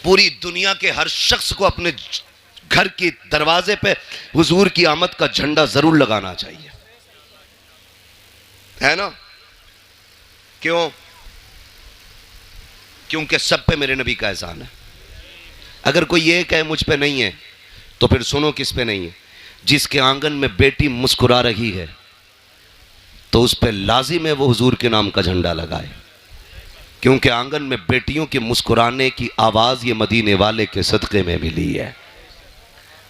पूरी दुनिया के हर शख्स को अपने घर के दरवाजे पे हुजूर की आमद का झंडा जरूर लगाना चाहिए, है ना? क्यों? क्योंकि सब पे मेरे नबी का एहसान है। अगर कोई ये कहे मुझ पे नहीं है, तो फिर सुनो किस पे नहीं है। जिसके आंगन में बेटी मुस्कुरा रही है तो उस पे लाजिम है वो हुजूर के नाम का झंडा लगाए, क्योंकि आंगन में बेटियों के मुस्कुराने की आवाज ये मदीने वाले के सदक़े में मिली है।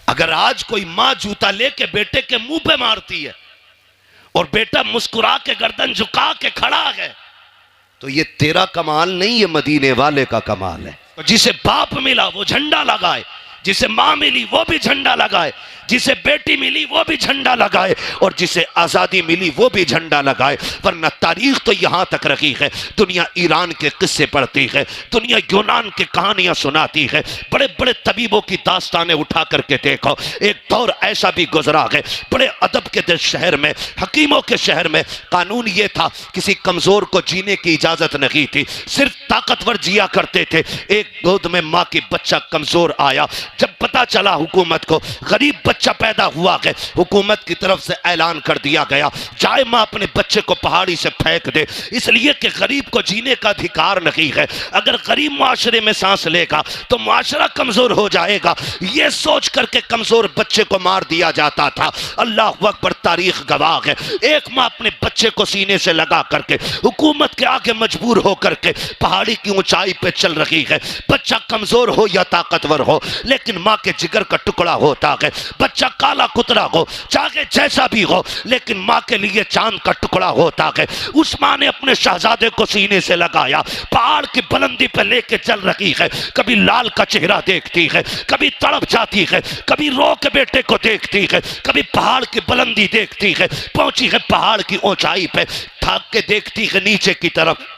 अगर आज कोई मां जूता लेके बेटे के मुंह पे मारती है और बेटा मुस्कुरा के गर्दन झुका के खड़ा है, तो ये तेरा कमाल नहीं, ये मदीने वाले का कमाल है। जिसे बाप मिला वो झंडा लगाए, जिसे मां मिली वो भी झंडा लगाए, जिसे बेटी मिली वो भी झंडा लगाए, और जिसे आज़ादी मिली वो भी झंडा लगाए। वरना तारीख तो यहाँ तक रखी है, दुनिया ईरान के किस्से पढ़ती है, दुनिया यूनान की कहानियाँ सुनाती है, बड़े बड़े तबीबों की दास्तानें उठा करके देखो। एक दौर ऐसा भी गुजरा है, बड़े अदब के शहर में, हकीमों के शहर में कानून ये था, किसी कमज़ोर को जीने की इजाज़त नहीं थी, सिर्फ ताकतवर जिया करते थे। एक गोद में माँ की बच्चा कमज़ोर आया, जब पता चला हुकूमत को गरीब बच्चा पैदा हुआ है, हुकूमत की तरफ से ऐलान कर दिया गया चाहे मां अपने बच्चे को पहाड़ी से फेंक दे, इसलिए कि गरीब को जीने का अधिकार नहीं है। अगर गरीब मुआशरे में सांस लेगा तो मुआशरा कमजोर हो जाएगा, यह सोच करके कमजोर बच्चे को मार दिया जाता था। अल्लाह अकबर, तारीख गवाह है। एक मां अपने बच्चे को सीने से लगा करके हुकूमत के आगे मजबूर होकर के पहाड़ी की ऊंचाई पे चल रही है। बच्चा कमजोर हो या ताकतवर हो, लेकिन मां के जिगर का टुकड़ा होता है। बच्चा काला कुतरा हो, चाहे जैसा भी हो, लेकिन मां के लिए चांद का टुकड़ा होता है। उस मां ने अपने शहजादे को सीने से लगाया, पहाड़ की बुलंदी पर लेके चल रही है। कभी लाल का चेहरा देखती है, कभी तड़प जाती है, कभी रो के बेटे को देखती है, कभी पहाड़ की बुलंदी देखती है। पहुंची है पहाड़ की ऊंचाई पे, थाक के देखती है नीचे की तरफ।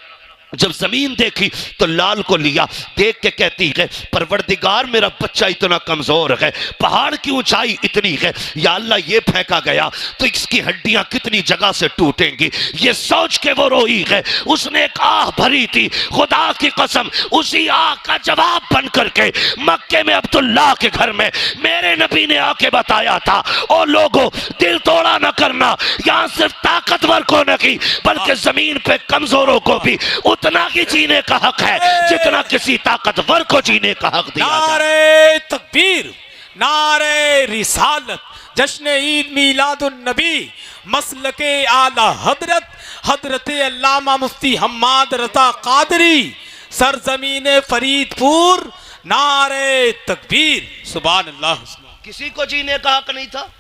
जब जमीन देखी तो लाल को लिया, देख के कहती है परवरदिगार मेरा बच्चा इतना कमजोर है, पहाड़ की ऊंचाई इतनी है, या अल्लाह ये फेंका गया तो इसकी हड्डियां कितनी जगह से टूटेंगी। ये सोच के वो रोई है। उसने एक आह भरी थी, खुदा की कसम उसी आह का जवाब बन करके मक्के में अब्दुल्लाह के घर में मेरे नबी ने आके बताया था, ओ लोगों दिल तोड़ा न करना, यहाँ सिर्फ ताकतवर को नहीं बल्कि जमीन पे कमजोरों को भी उतना ही जीने का हक है जितना किसी ताकतवर को जीने का हक दिया जाए। नारे तकबीर, नारे रिसालत, जश्न ईद मीलादुन नबी, मसलके आला हजरत हजरत अल्लामा मुफ्ती हम्माद रज़ा कादरी, सरजमीन फरीदपुर। नारे तकबीर, सुभान अल्लाह। किसी को जीने का हक नहीं था।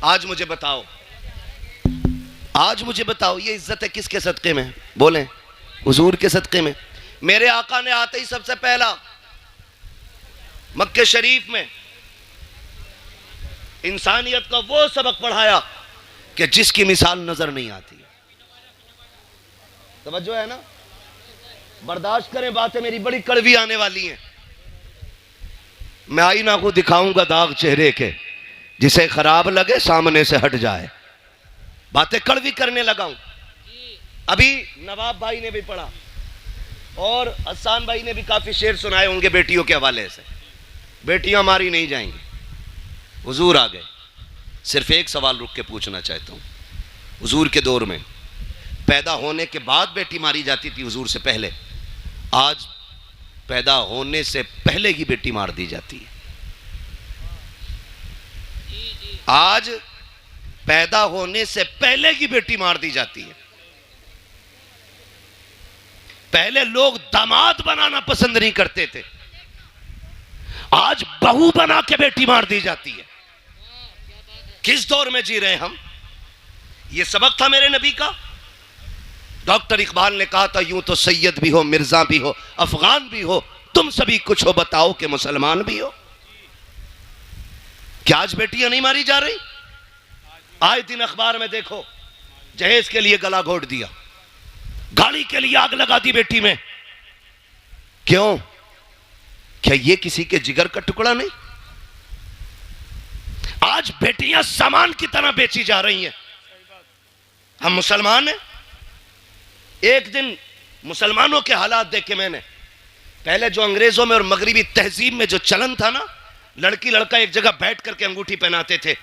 आज मुझे बताओ, आज मुझे बताओ, ये इज्जत है किसके सदके में? बोलें, हुजूर के सदके में। मेरे आका ने आते ही सबसे पहला मक्के शरीफ में इंसानियत का वो सबक पढ़ाया कि जिसकी मिसाल नजर नहीं आती। तवज्जो है ना? बर्दाश्त करें, बातें मेरी बड़ी कड़वी आने वाली हैं। मैं आईना को दिखाऊंगा दाग चेहरे के, जिसे खराब लगे सामने से हट जाए। बातें कड़वी करने लगाऊं। अभी नवाब भाई ने भी पढ़ा और हसन भाई ने भी काफी शेर सुनाए होंगे बेटियों के हवाले से। बेटियां मारी नहीं जाएंगी। हुजूर आ गए। सिर्फ एक सवाल रुक के पूछना चाहता हूं, हुजूर के दौर में पैदा होने के बाद बेटी मारी जाती थी, हुजूर से पहले? आज पैदा होने से पहले ही बेटी मार दी जाती है। आज पैदा होने से पहले ही बेटी मार दी जाती है। पहले लोग दामाद बनाना पसंद नहीं करते थे, आज बहू बना के बेटी मार दी जाती है। किस दौर में जी रहे हम? यह सबक था मेरे नबी का। डॉक्टर इकबाल ने कहा था, यूं तो सैयद भी हो, मिर्जा भी हो, अफगान भी हो, तुम सभी कुछ हो, बताओ कि मुसलमान भी हो। क्या आज बेटियां नहीं मारी जा रही? आए दिन अखबार में देखो, जहेज के लिए गला घोट दिया, गाड़ी के लिए आग लगा दी बेटी में। क्यों? क्या ये किसी के जिगर का टुकड़ा नहीं? आज बेटियां सामान की तरह बेची जा रही हैं। हम मुसलमान हैं। एक दिन मुसलमानों के हालात देखे मैंने, पहले जो अंग्रेजों में और मगरिबी तहजीब में जो चलन था ना, लड़की लड़का एक जगह बैठ करके अंगूठी पहनाते थे।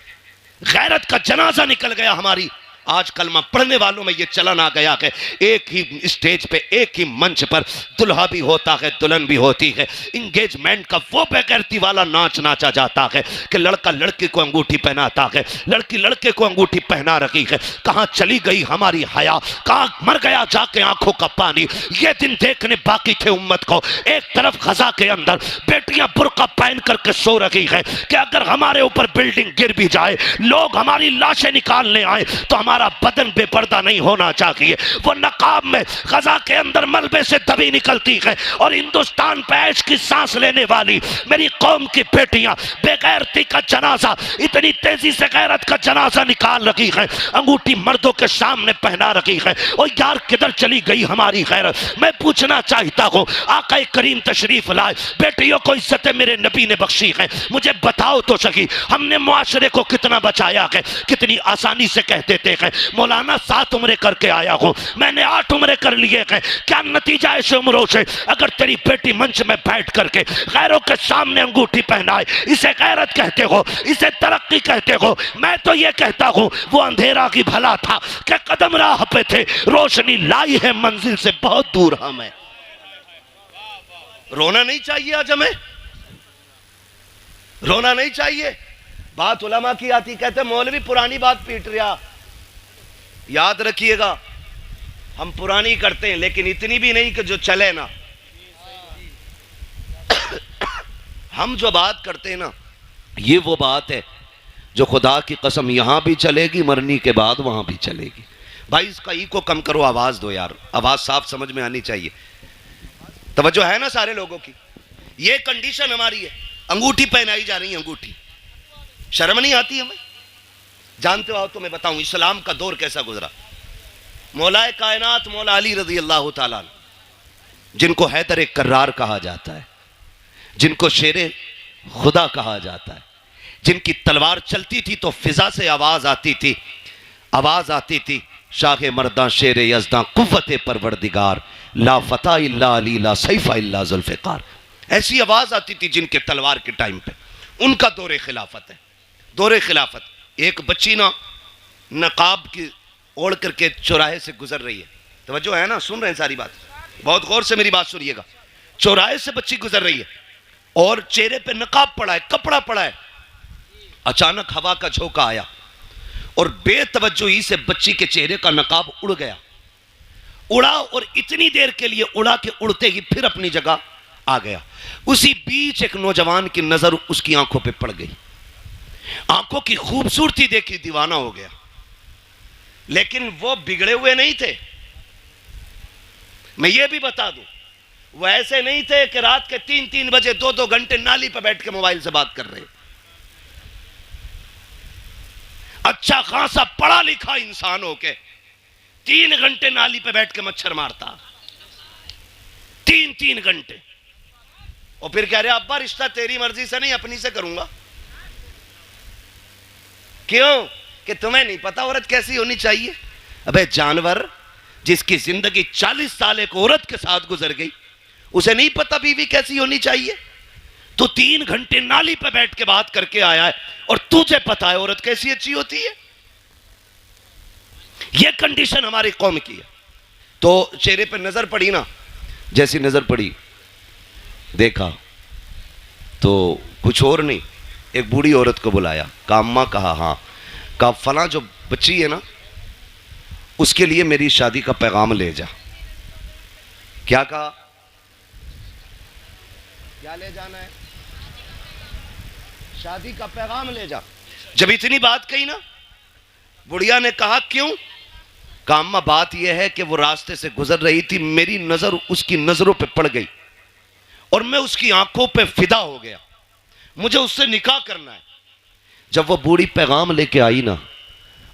गैरत का जनाजा निकल गया हमारी। आज कलमा पढ़ने वालों में ये चलन आ गया है, एक ही स्टेज पे एक ही मंच पर दुल्हा भी होता है, दुल्हन भी होती है। इंगेजमेंट का वो बेगैरती वाला नाच नाचा जाता है कि लड़का लड़की को अंगूठी पहनाता है, लड़की लड़के को अंगूठी पहना रही है। कहाँ चली गई हमारी हया, कहाँ मर गया जाके आंखों का पानी। ये दिन देखने बाकी थे उम्मत को। एक तरफ खजा के अंदर बेटियां बुर्का पहन करके सो रही है कि अगर हमारे ऊपर बिल्डिंग गिर भी जाए, लोग हमारी लाशें निकालने आए तो हमारा बदन बेपर्दा नहीं होना चाहिए। वो नकाब में गजा के अंदर मलबे से दबी निकलती है और हिंदुस्तान पे ऐश की सांस लेने वाली मेरी कौम की बेटियां बेगैरती का जनाजा, इतनी तेजी से गैरत का जनाजा निकाल रही है, अंगूठी मर्दों के सामने पहना रही है। और यार किधर चली गई हमारी गैरत? मैं पूछना चाहता हूं, आका करीम तशरीफ लाए, बेटियों को इज्जत मेरे नबी ने बख्शी है, मुझे बताओ तो सही हमने मुआशरे को कितना बचाया है? कितनी आसानी से कह देते हैं मौलाना 7 उम्रें करके आया हूं, मैंने 8 उम्रें कर लिए हैं। क्या नतीजा ऐसे उम्रों से? अगर तेरी बेटी मंच में बैठ करके गैरों के सामने अंगूठी पहनाए, इसे गैरत कहते हो, इसे तरक्की कहते हो? मैं तो ये कहता हूं वो अंधेरा की भला था कि कदम राह पे थे, रोशनी लाई है मंजिल से बहुत दूर हमें। रोना नहीं चाहिए आज हमें, रोना नहीं चाहिए। बात उलमा की आती, कहते मौलवी पुरानी बात पीट रहा। याद रखिएगा हम पुरानी करते हैं लेकिन इतनी भी नहीं कि जो चले ना। हम जो बात करते हैं ना, ये वो बात है जो खुदा की कसम यहां भी चलेगी, मरने के बाद वहां भी चलेगी। भाई इसका ई को कम करो, आवाज दो यार, आवाज साफ समझ में आनी चाहिए। तवज्जो है ना सारे लोगों की? ये कंडीशन हमारी है, अंगूठी पहनाई जा रही है, अंगूठी। शर्म नहीं आती हमें? जानते हो तो मैं बताऊं इस्लाम का दौर कैसा गुजरा। मौलाए कायनात मौला अली रजी अल्लाह ताला, जिनको हैदर कर्रार कहा जाता है, जिनको शेरे खुदा कहा जाता है, जिनकी तलवार चलती थी तो फिजा से आवाज आती थी, आवाज आती थी शाह मर्दा शेर यज़दा कुव्वत परवरदिगार ला फता इल्ला अली ला सैफा इल्ला जुल्फ़िकार। ऐसी आवाज आती थी जिनके तलवार के टाइम पे। उनका दौरे खिलाफत है, दौरे खिलाफत। एक बच्ची ना नकाब की ओढ़ करके चौराहे से गुजर रही है, तवज्जो है ना, सुन रहे हैं सारी बात, बहुत गौर से मेरी बात सुनिएगा। चौराहे से बच्ची गुजर रही है और चेहरे पे नकाब पड़ा है, कपड़ा पड़ा है। अचानक हवा का झोंका आया और बेतवज्जोही से बच्ची के चेहरे का नकाब उड़ गया, उड़ा और इतनी देर के लिए उड़ा के उड़ते ही फिर अपनी जगह आ गया। उसी बीच एक नौजवान की नजर उसकी आंखों पे पड़ गई, आंखों की खूबसूरती देखी दीवाना हो गया। लेकिन वो बिगड़े हुए नहीं थे, मैं ये भी बता दूं, वो ऐसे नहीं थे कि रात के 3-3 बजे 2-2 घंटे नाली पर बैठ के मोबाइल से बात कर रहे। अच्छा खासा पढ़ा लिखा इंसान हो के 3 घंटे नाली पे बैठ के मच्छर मारता, 3-3 घंटे, और फिर कह रहे अब्बा रिश्ता तेरी मर्जी से नहीं अपनी से करूंगा। क्यों? कि तुम्हें नहीं पता औरत कैसी होनी चाहिए। अबे जानवर, जिसकी जिंदगी 40 साल एक औरत के साथ गुजर गई, उसे नहीं पता बीवी कैसी होनी चाहिए? तो 3 घंटे नाली पे बैठ के बात करके आया है और तुझे पता है औरत कैसी अच्छी होती है। यह कंडीशन हमारी कौम की है। तो चेहरे पे नजर पड़ी ना, जैसी नजर पड़ी देखा तो कुछ और नहीं, एक बूढ़ी औरत को बुलाया, कहा अम्मा, कहा हाँ, कहा फला जो बच्ची है ना उसके लिए मेरी शादी का पैगाम ले जा। क्या कहा? क्या ले जाना है? शादी का पैगाम ले जा। जब इतनी बात कही ना, बुढ़िया ने कहा क्यों? कहा अम्मा बात यह है कि वो रास्ते से गुजर रही थी, मेरी नजर उसकी नजरों पे पड़ गई और मैं उसकी आंखों पे फिदा हो गया, मुझे उससे निकाह करना है। जब वो बूढ़ी पैगाम लेके आई ना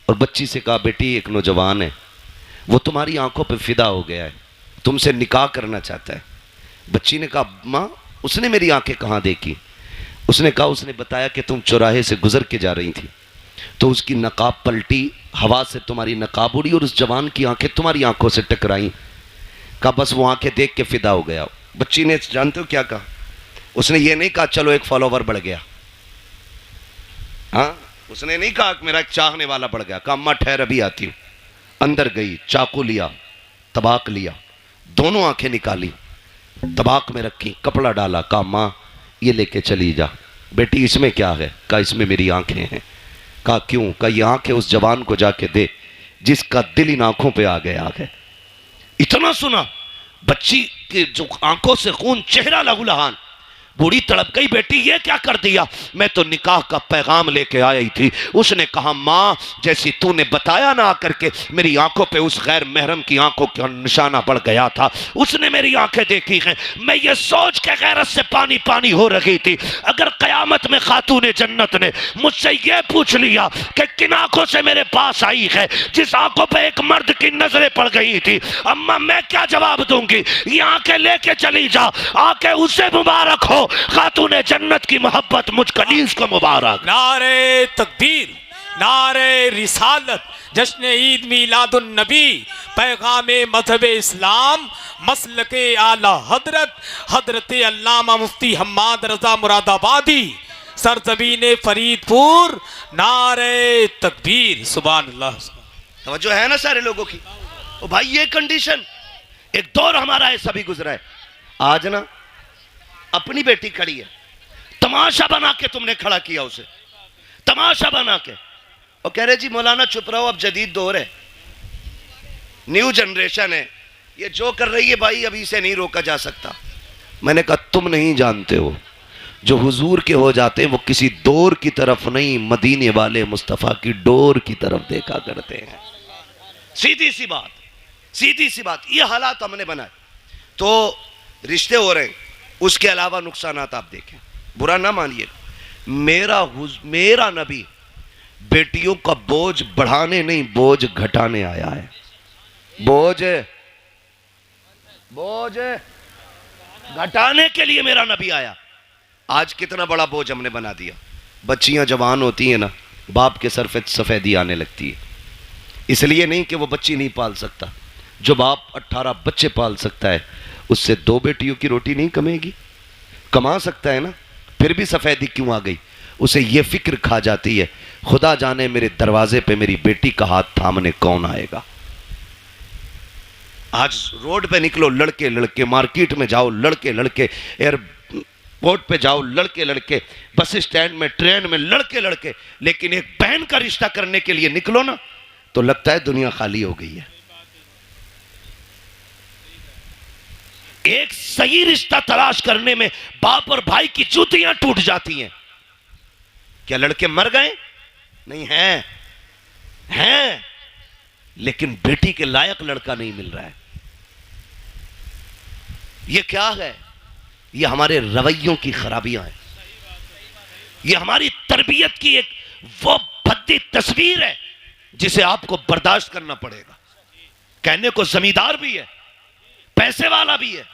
और बच्ची से कहा बेटी एक नौजवान है, वो तुम्हारी आंखों पे फिदा हो गया है, तुमसे निकाह करना चाहता है। बच्ची ने कहा माँ उसने मेरी आंखें कहाँ देखी? उसने कहा उसने बताया कि तुम चौराहे से गुजर के जा रही थी तो उसकी नकाब पलटी, हवा से तुम्हारी नकाब उड़ी और उस जवान की आंखें तुम्हारी आंखों से टकराई। कहा बस वो आंखें देख के फिदा हो गया। बच्ची ने जानते हो क्या कहा? उसने ये नहीं कहा चलो एक फॉलोवर बढ़ गया, हाँ, उसने नहीं कहा कि मेरा एक चाहने वाला बढ़ गया। कहा अम्मा ठहर अभी आती हूं। अंदर गई, चाकू लिया, तबाक लिया, दोनों आंखें निकाली, तबाक में रखी, कपड़ा डाला, कहा माँ ये लेके चली जा। बेटी इसमें क्या है? कहा इसमें मेरी आंखें हैं। कहा क्यों? कहा ये आंखें उस जवान को जाके दे जिसका दिल इन आंखों पे आ गया है। इतना सुना, बच्ची की जो आंखों से खून, चेहरा लहूलुहान, बूढ़ी तड़प गई, बेटी ये क्या कर दिया? मैं तो निकाह का पैगाम लेके आई थी। उसने कहा माँ जैसी तूने बताया ना आकर के, मेरी आंखों पे उस गैर महरम की आंखों का निशाना बढ़ गया था। उसने मेरी आंखें देखी हैं, मैं ये सोच के गैरत से पानी पानी हो रही थी, अगर कयामत में खातूने जन्नत ने मुझसे ये पूछ लिया कि किन आंखों से मेरे पास आई है, जिस आंखों पे एक मर्द की नजरें पड़ गई थी, अम्मा मैं क्या जवाब दूंगी? ये आंखें लेके चली जा, आंखें उसे मुबारक हो, खातूने जन्नत की मोहब्बत मुझ कनीज को मुबारक। नारे तकबीर, नारे रिसालत, जश्न ईद मीलादुन नबी, पैगामे मजहब इस्लाम, मसलके आला हजरत, हजरत अल्लामा मुफ्ती हम्माद रजा मुरादाबादी, सरजमीन फरीदपुर, नारे तकबीर, सुभान अल्लाह। तवज्जो है ना सारे लोगों की? ओ भाई ये कंडीशन, एक दौर हमारा ऐसा भी गुजरा है। आज ना अपनी बेटी खड़ी है, तमाशा बना के तुमने खड़ा किया उसे, तमाशा बना के, और कह रहे जी मौलाना चुप रहो, अब जदीद दौर है, न्यू जनरेशन है, ये जो कर रही है भाई अभी इसे नहीं रोका जा सकता। मैंने कहा तुम नहीं जानते हो, जो हुजूर के हो जाते हैं वो किसी दौर की तरफ नहीं, मदीने वाले मुस्तफ़ा की डोर की तरफ देखा करते हैं। सीधी सी बात, सीधी सी बात, ये हालात हमने बनाए तो रिश्ते हो रहे हैं, उसके अलावा नुकसानात आप देखें, बुरा ना मानिए। मेरा नबी बेटियों का बोझ बढ़ाने नहीं, बोझ घटाने आया है। बोझ घटाने के लिए मेरा नबी आया। आज कितना बड़ा बोझ हमने बना दिया। बच्चियां जवान होती हैं ना, बाप के सर पे सफेदी आने लगती है, इसलिए नहीं कि वो बच्ची नहीं पाल सकता। जो बाप 18 बच्चे पाल सकता है, उससे 2 बेटियों की रोटी नहीं कमेगी? कमा सकता है ना, फिर भी सफेदी क्यों आ गई? उसे ये फिक्र खा जाती है, खुदा जाने मेरे दरवाजे पे मेरी बेटी का हाथ थामने कौन आएगा। आज रोड पे निकलो लड़के लड़के, मार्केट में जाओ लड़के लड़के, एयरपोर्ट पे जाओ लड़के लड़के, बस स्टैंड में, ट्रेन में लड़के लड़के, लेकिन एक बहन का रिश्ता करने के लिए निकलो ना तो लगता है दुनिया खाली हो गई है। एक सही रिश्ता तलाश करने में बाप और भाई की जूतियां टूट जाती हैं। क्या लड़के मर गए? नहीं, हैं, लेकिन बेटी के लायक लड़का नहीं मिल रहा है। यह क्या है? यह हमारे रवैयों की खराबियां हैं, यह हमारी तरबियत की एक वो भद्दी तस्वीर है जिसे आपको बर्दाश्त करना पड़ेगा। कहने को जमींदार भी है, पैसे वाला भी है,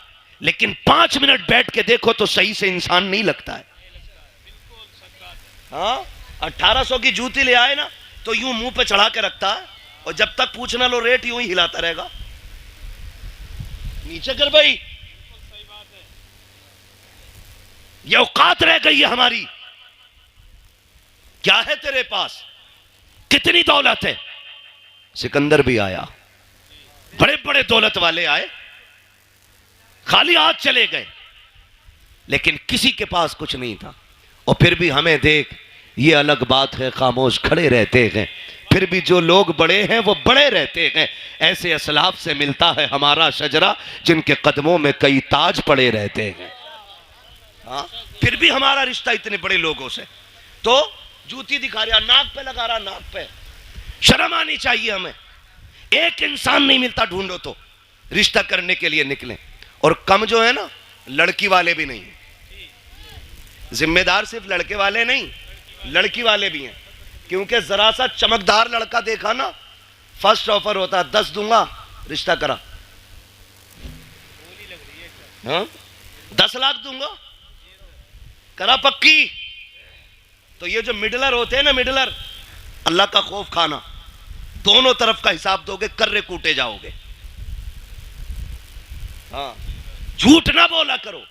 लेकिन 5 मिनट बैठ के देखो तो सही से इंसान नहीं लगता है। हाँ, 1800 की जूती ले आए ना तो यूं मुंह पे चढ़ा के रखता है, और जब तक पूछना लो रेट यूं ही हिलाता रहेगा। नीचे कर भाई, ये औकात रह गई है हमारी। क्या है तेरे पास? कितनी दौलत है? सिकंदर भी आया, बड़े बड़े दौलत वाले आए, खाली हाथ चले गए, लेकिन किसी के पास कुछ नहीं था। और फिर भी हमें देख, ये अलग बात है, खामोश खड़े रहते हैं, फिर भी जो लोग बड़े हैं वो बड़े रहते हैं। ऐसे असलाफ से मिलता है हमारा शजरा, जिनके कदमों में कई ताज पड़े रहते हैं। हाँ, फिर भी हमारा रिश्ता इतने बड़े लोगों से। तो जूती दिखा रहा, नाक पे लगा रहा, नाक पे। शर्म आनी चाहिए हमें। एक इंसान नहीं मिलता, ढूंढो तो रिश्ता करने के लिए निकले। और कम जो है ना, लड़की वाले भी नहीं, जिम्मेदार सिर्फ लड़के वाले नहीं, लड़की वाले भी हैं। क्योंकि जरा सा चमकदार लड़का देखा ना, फर्स्ट ऑफर होता है 10 दूंगा, रिश्ता करा। हाँ, 10 लाख दूंगा, करा पक्की। तो ये जो मिडलर होते हैं ना, मिडलर, अल्लाह का खौफ खाना, दोनों तरफ का हिसाब दोगे, कर्रे कूटे जाओगे। हाँ, झूठ ना बोला करो।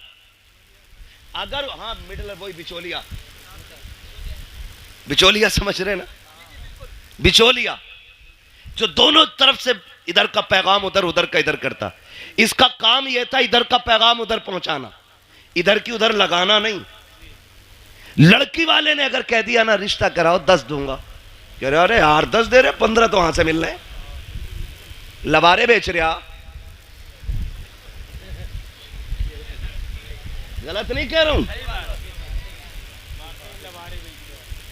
अगर हाँ मिडल वही बिचौलिया, बिचौलिया समझ रहे ना, बिचौलिया जो दोनों तरफ से इधर का पैगाम उधर, उधर का इधर करता। इसका काम यह था इधर का पैगाम उधर पहुंचाना, इधर की उधर लगाना नहीं। लड़की वाले ने अगर कह दिया ना रिश्ता कराओ 10 दूंगा, कह रहे अरे यार 10 दे रहे 15 तो वहां से मिल रहे, लबारे बेच रहा। गलत नहीं कह रहा हूं,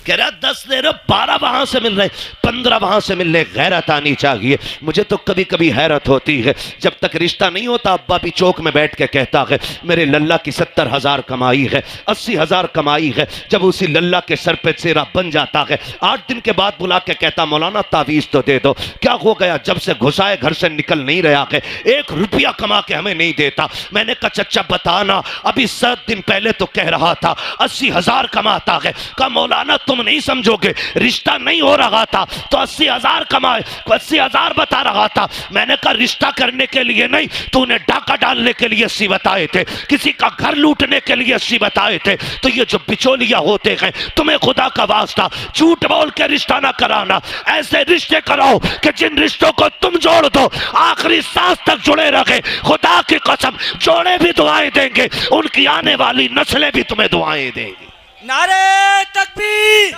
कह रहा 10 दे रहे 12 वहां से मिल रहे, 15 वहां से मिल रहे। गैरत आनी चाहिए। मुझे तो कभी कभी हैरत होती है, जब तक रिश्ता नहीं होता अब्बा भी चौक में बैठ के कहता है मेरे लल्ला की 70,000 कमाई है, 80,000 कमाई है। जब उसी लल्ला के सर पे सेरा बन जाता है, 8 दिन के बाद बुला के कहता मौलाना तावीज तो दे दो। क्या हो गया? जब से घुसाए घर से निकल नहीं रहा है, 1 रुपया कमा के हमें नहीं देता। मैंने कहा चच्चा बताना, अभी 7 दिन पहले तो कह रहा था 80,000 कमाता है। कहा मौलाना तुम नहीं समझोगे, रिश्ता नहीं हो रहा था तो 80,000 कमाए, 80,000 बता रहा था। मैंने कहा रिश्ता करने के लिए नहीं, तूने डाका डालने के लिए 80 बताए थे, किसी का घर लूटने के लिए 80 बताए थे। तो ये जो बिचौलिया होते हैं, तुम्हें खुदा का वास्ता झूठ बोल के रिश्ता ना कराना। ऐसे रिश्ते कराओ कि जिन रिश्तों को तुम जोड़ दो आखिरी सांस तक जुड़े रहे। खुदा की कसम जोड़े भी दुआएं देंगे, उनकी आने वाली नस्लें भी तुम्हें दुआएं देंगी। नारे तकबीर,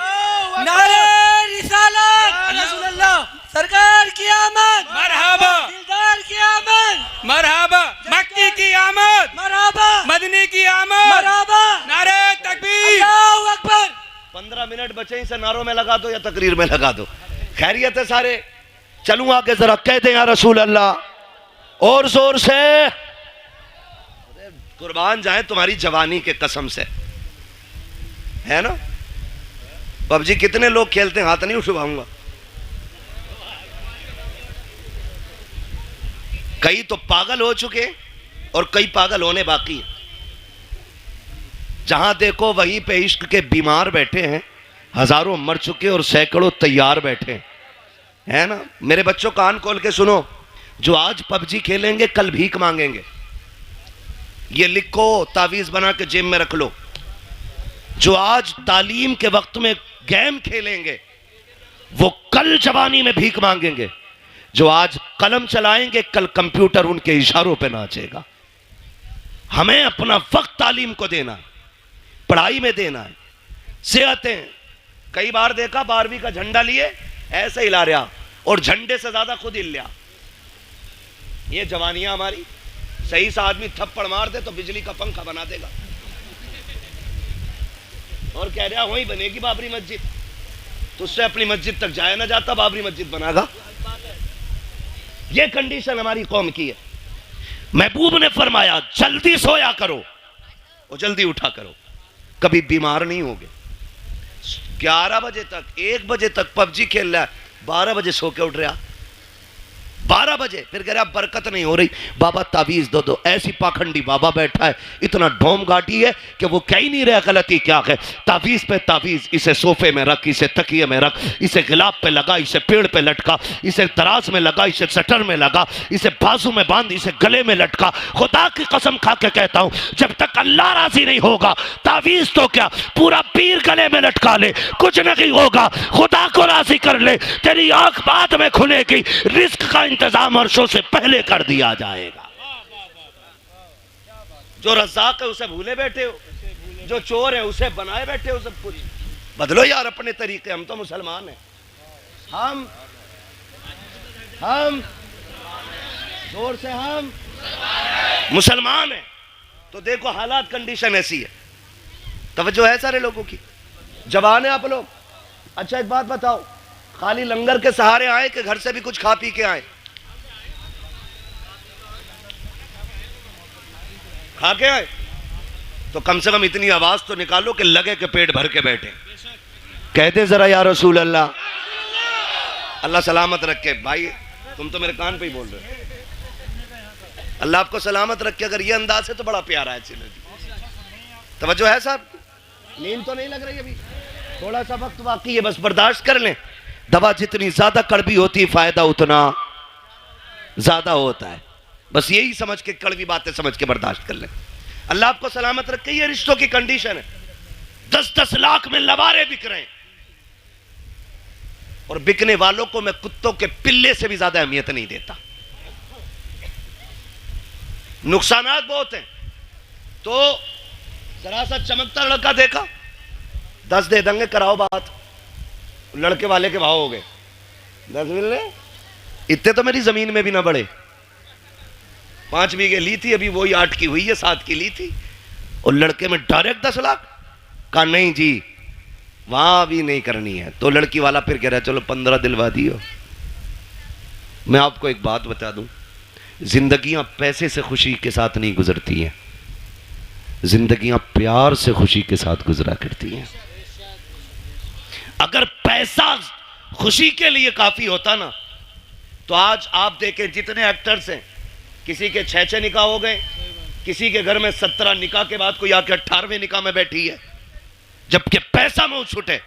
नारे रिसालत, रसूलुल्लाह सरकार की आमद, मरहबा, दिलदार की आमद, मरहबा, मक्की की आमद, मरहबा, मदनी की आमद, मरहबा, नारे तकबीर, अल्लाहू अकबर। 15 मिनट बचे, इसे नारों में लगा दो या तकरीर में लगा दो। खैरियत है सारे? चलूं आगे जरा कह दें या रसूल अल्लाह और जोर से। कुर्बान जाए तुम्हारी जवानी के कसम से, है ना? पबजी कितने लोग खेलते हैं? हाथ नहीं उठवाऊंगा। कई तो पागल हो चुके और कई पागल होने बाकी है। जहां देखो वहीं पे इश्क के बीमार बैठे हैं, हजारों मर चुके और सैकड़ों तैयार बैठे हैं, है ना? मेरे बच्चों कान खोल के सुनो, जो आज पबजी खेलेंगे कल भीख मांगेंगे। ये लिखो, तावीज बना के जेब में रख लो। जो आज तालीम के वक्त में गेम खेलेंगे वो कल जवानी में भीख मांगेंगे। जो आज कलम चलाएंगे कल कंप्यूटर उनके इशारों पे नाचेगा। हमें अपना वक्त तालीम को देना है, पढ़ाई में देना है। सेहतें कई बार देखा 12वीं का झंडा लिए ऐसे हिला रहा और झंडे से ज्यादा खुद हिल लिया। ये जवानियां हमारी। सही सा आदमी थप्पड़ मार दे तो बिजली का पंखा बना देगा और कह रहा वहीं बनेगी बाबरी मस्जिद। तो उससे अपनी मस्जिद तक जाया ना जाता, बाबरी मस्जिद बनागा। ये कंडीशन हमारी कौम की है। महबूब ने फरमाया जल्दी सोया करो और जल्दी उठा करो, कभी बीमार नहीं होगे। 11 बजे तक 1 बजे तक पबजी खेल रहा है, 12 बजे सो के उठ रहा, 12 बजे फिर कह रहा बरकत नहीं हो रही, बाबा तावीज दो दो। ऐसी पाखंडी बाबा बैठा है, इतना ढोम घाटी है कि वो कह ही नहीं रहा गलती क्या है। तावीज पे तावीज, इसे सोफे में रख, इसे तकिए में रख, इसे गिलाब पे लगा, इसे पेड़ पे लटका, इसे दराज में लगा, इसे सटर में लगा, इसे बाजू में बांध, इसे गले में लटका। खुदा की कसम खा के कहता हूं जब तक अल्लाह राजी नहीं होगा तावीज तो क्या पूरा पीर गले में लटका ले, कुछ नहीं होगा। खुदा को राजी कर ले, तेरी आंख बाद में खुलेगी, रिस्क का इंतजाम अर्शों से पहले कर दिया जाएगा। जो रज़ाक है उसे भूले बैठे हो, जो चोर है उसे बनाए बैठे हो। सब कुछ बदलो यार अपने तरीके। हम तो मुसलमान हैं, हम जोर से हम मुसलमान हैं। तो देखो हालात कंडीशन ऐसी है। तवज्जो है सारे लोगों की, जवान है आप लोग। अच्छा एक बात बताओ, खाली लंगर के सहारे आए कि घर से भी कुछ खा पी के आए? खा के आए तो कम से कम इतनी आवाज तो निकालो कि लगे कि पेट भर के बैठे। कहते जरा या रसूल अल्लाह। अल्लाह सलामत रखे। भाई तुम तो मेरे कान पे ही बोल रहे हो। अल्लाह आपको सलामत रखे। अगर ये अंदाज है तो बड़ा प्यारा है। तवज्जो है साहब? नींद तो नहीं लग रही अभी? थोड़ा सा वक्त बाकी है, बस बर्दाश्त कर लें। दवा जितनी ज्यादा कड़वी होती है फायदा उतना ज्यादा होता है। बस यही समझ के, कड़वी बातें समझ के बर्दाश्त कर लें। अल्लाह आपको सलामत रखे। ये रिश्तों की कंडीशन है। 10-10 लाख में लबारे बिक रहे हैं, और बिकने वालों को मैं कुत्तों के पिल्ले से भी ज्यादा अहमियत नहीं देता। नुकसानात बहुत हैं। तो जरा सा चमकता लड़का देखा, 10 दे देंगे, कराओ बात। लड़के वाले के भाव हो गए 10 मिलने। इतने तो मेरी जमीन में भी ना बढ़े। 5 बीघे ली थी, अभी वही 8 की हुई है, 7 की ली थी, और लड़के में डायरेक्ट 10 लाख। कहा नहीं जी, वहां भी नहीं करनी है। तो लड़की वाला फिर कह रहा है चलो 15 दिलवा दियो। मैं आपको एक बात बता दूं, जिंदगियां पैसे से खुशी के साथ नहीं गुजरती हैं, जिंदगियां प्यार से खुशी के साथ गुजरा करती हैं। अगर पैसा खुशी के लिए काफी होता ना, तो आज आप देखें जितने एक्टर्स हैं, किसी के 6 निकाह हो गए, किसी के घर में 17 निकाह के बाद कोई आके 18वें निकाह में बैठी है, जबकि पैसा मुंह छूटे।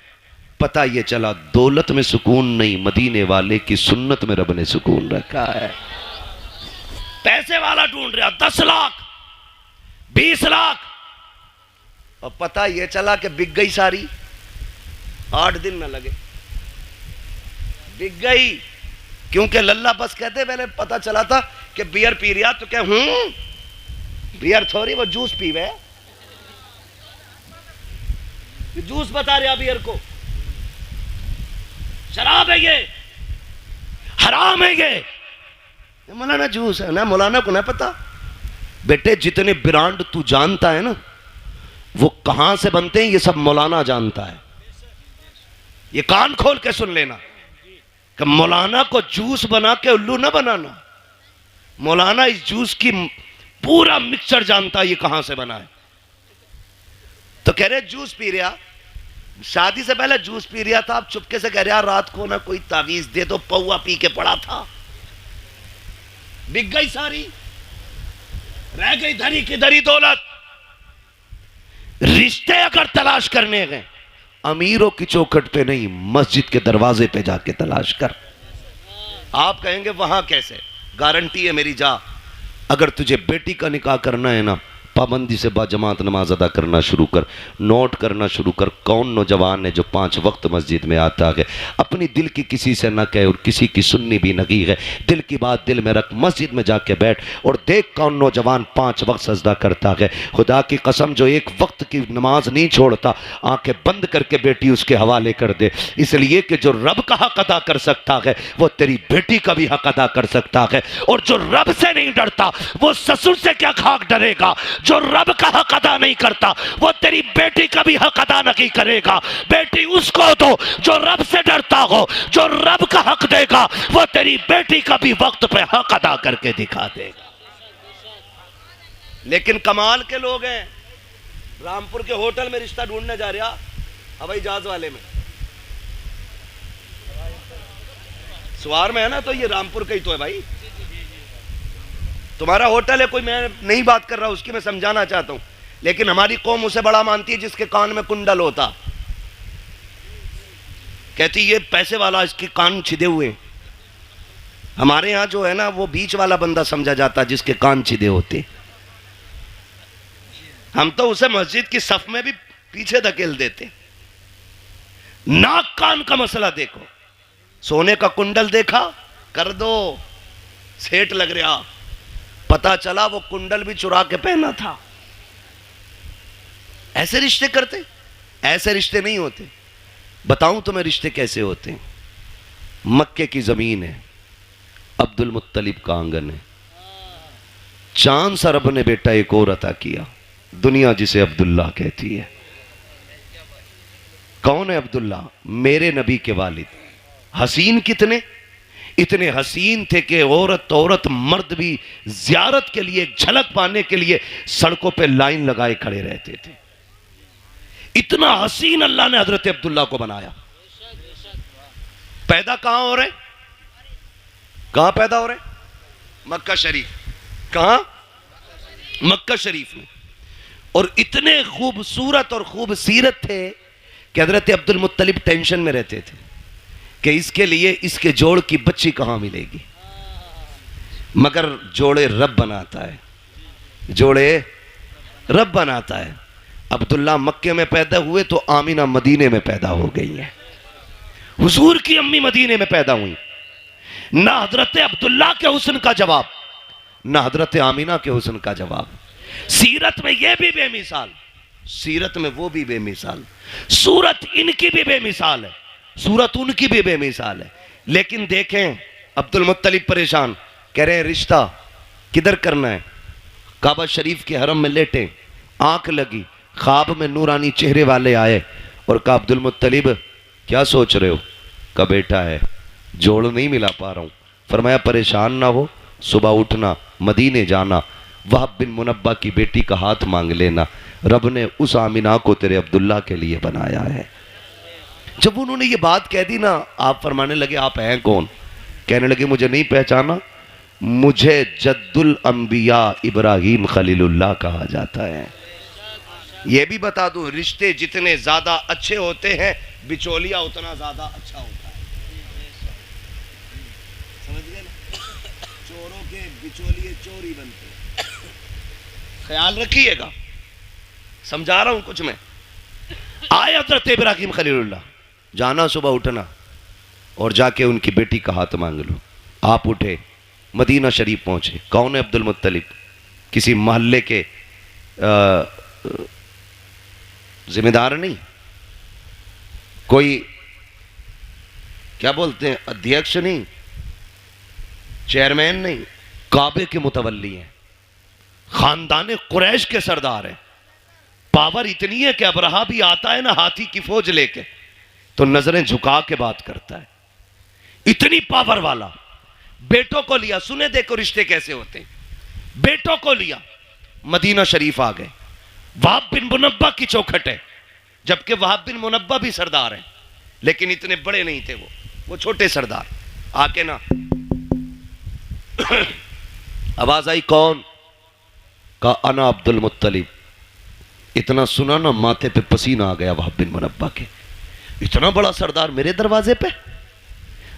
पता ये चला दौलत में सुकून नहीं, मदीने वाले की सुन्नत में रब ने सुकून रखा है। पैसे वाला ढूंढ रहा 10 लाख 20 लाख, और पता ये चला कि बिक गई सारी। 8 दिन न लगे, बिक गई। क्योंकि लल्ला बस कहते, पहले पता चला था कि बियर पी रहा, तो क्या बियर थोड़ी, वो जूस पीवे, जूस बता रहा बियर को। शराब है ये, हराम है ये। मौलाना जूस है ना, मौलाना को ना पता। बेटे जितने ब्रांड तू जानता है ना, वो कहां से बनते हैं ये सब मौलाना जानता है। ये कान खोल के सुन लेना कि मौलाना को जूस बना के उल्लू ना बनाना। मौलाना इस जूस की पूरा मिक्सचर जानता है, ये कहां से बना है। तो कह रहे जूस पी रहा, शादी से पहले जूस पी रहा था, आप चुपके से कह रहे रात को ना कोई तावीज दे दो, पौवा पी के पड़ा था। बिक गई सारी, रह गई धरी की धरी दौलत। रिश्ते अगर तलाश करने गए, अमीरों की चौखट पे नहीं, मस्जिद के दरवाजे पे जाके तलाश कर। आप कहेंगे वहां कैसे, गारंटी है मेरी, जा। अगर तुझे बेटी का निकाह करना है ना, पाबंदी से बाजमात नमाज अदा करना शुरू कर। नोट करना शुरू कर, कौन नौजवान है जो 5 वक्त मस्जिद में आता है, अपनी दिल की किसी से न कहे और किसी की सुननी भी नहीं है। दिल की बात दिल में रख, मस्जिद में जाके बैठ और देख कौन नौजवान 5 वक्त सजदा करता है। खुदा की कसम, जो 1 वक्त की नमाज नहीं छोड़ता, आंखें बंद करके बेटी उसके हवाले कर दे। इसलिए कि जो रब का हक अदा कर सकता है, वो तेरी बेटी का भी हक अदा कर सकता है। और जो रब से नहीं डरता, वो ससुर से क्या खाक डरेगा। जो रब का हक अदा नहीं करता, वो तेरी बेटी का भी हक अदा नहीं करेगा। बेटी उसको दो जो रब से डरता हो, जो रब का हक देगा, वो तेरी बेटी का भी वक्त पे हक अदा करके दिखा देगा। लेकिन कमाल के लोग हैं, रामपुर के होटल में रिश्ता ढूंढने जा रहा, हवाई जहाज वाले में, सवार में है ना, तो ये रामपुर का ही तो है भाई। तुम्हारा होटल है, कोई, मैं नहीं बात कर रहा उसकी, मैं समझाना चाहता हूं। लेकिन हमारी कौम उसे बड़ा मानती है जिसके कान में कुंडल होता। कहती ये पैसे वाला, इसके कान छिदे हुए। हमारे यहां जो है ना, वो बीच वाला बंदा समझा जाता जिसके कान छिदे होते। हम तो उसे मस्जिद की सफ में भी पीछे धकेल देते। नाक कान का मसला देखो, सोने का कुंडल देखा, कर दो, सेठ लग रहा। पता चला वो कुंडल भी चुरा के पहना था। ऐसे रिश्ते करते, ऐसे रिश्ते नहीं होते। बताऊं तुम्हें रिश्ते कैसे होते हैं। मक्के की जमीन है, अब्दुल मुत्तलिब का आंगन है, चांद सा रब ने बेटा एक और अता किया, दुनिया जिसे अब्दुल्ला कहती है। कौन है अब्दुल्ला? मेरे नबी के वालिद। हसीन कितने, इतने हसीन थे कि औरत मर्द भी जियारत के लिए, झलक पाने के लिए सड़कों पे लाइन लगाए खड़े रहते थे। इतना हसीन अल्लाह ने हजरत अब्दुल्ला को बनाया। पैदा कहां हो रहे, कहां पैदा हो रहे? मक्का शरीफ। कहां? मक्का शरीफ में। और इतने खूबसूरत और खूबसीरत थे कि हजरत अब्दुल मुत्तलिब टेंशन में रहते थे कि इसके लिए इसके जोड़ की बच्ची कहां मिलेगी। मगर जोड़े रब बनाता है, जोड़े रब बनाता है। अब्दुल्ला मक्के में पैदा हुए तो आमीना मदीने में पैदा हो गई है। हुजूर की अम्मी मदीने में पैदा हुई। ना हजरत अब्दुल्ला के हुस्न का जवाब, ना हजरत आमीना के हुस्न का जवाब। सीरत में यह भी बेमिसाल, सीरत में वो भी बेमिसाल, सूरत इनकी भी बेमिसाल है, सूरत उनकी भी बेमिसाल है। लेकिन देखें अब्दुल मुत्तलिब परेशान, कह रहे हैं रिश्ता किधर करना है। काबा शरीफ के हरम में लेटे, आंख लगी, ख्वाब में नूरानी चेहरे वाले आए और कहा अब्दुल मुत्तलिब क्या सोच रहे हो। का बेटा है, जोड़ नहीं मिला पा रहा हूं। फरमाया परेशान ना हो, सुबह उठना, मदीने जाना, वहाब बिन मुनब्बा की बेटी का हाथ मांग लेना, रब ने उस आमिना को तेरे अब्दुल्ला के लिए बनाया है। जब उन्होंने ये बात कह दी ना, आप फरमाने लगे आप हैं कौन। कहने लगे मुझे नहीं पहचाना, मुझे जद्दुल अंबिया इब्राहिम खलीलुल्लाह कहा जाता है। यह भी बता दूं, रिश्ते जितने ज्यादा अच्छे होते हैं बिचौलिया उतना ज्यादा अच्छा होता है। समझ गए ना, चोरों के बिचौलिए चोर ही बनते। ख्याल रखिएगा, समझा रहा हूं कुछ मैं। आए हजरत इब्राहिम खलीलुल्लाह, जाना सुबह उठना और जाके उनकी बेटी का हाथ मांग लो। आप उठे, मदीना शरीफ पहुंचे। कौन है अब्दुल मुत्तलिब? किसी मोहल्ले के जिम्मेदार नहीं, कोई क्या बोलते हैं अध्यक्ष नहीं, चेयरमैन नहीं, काबे के मुतवल्ली हैं, खानदान कुरैश के सरदार हैं। पावर इतनी है कि अबरहा भी आता है ना हाथी की फौज लेके तो नजरें झुका के बात करता है, इतनी पावर वाला। बेटों को लिया, सुने देखो रिश्ते कैसे होते हैं। बेटों को लिया, मदीना शरीफ आ गए। वहाब बिन मुनब्बा की चौखट है, जबकि वहाब बिन मुनब्बा भी सरदार हैं, लेकिन इतने बड़े नहीं थे वो छोटे सरदार। आके ना आवाज आई कौन? का अना अब्दुल मुत्तलिब। इतना सुना ना माथे पे पसीना आ गया वहाब बिन मुनब्बा के। इतना बड़ा सरदार मेरे दरवाजे पे।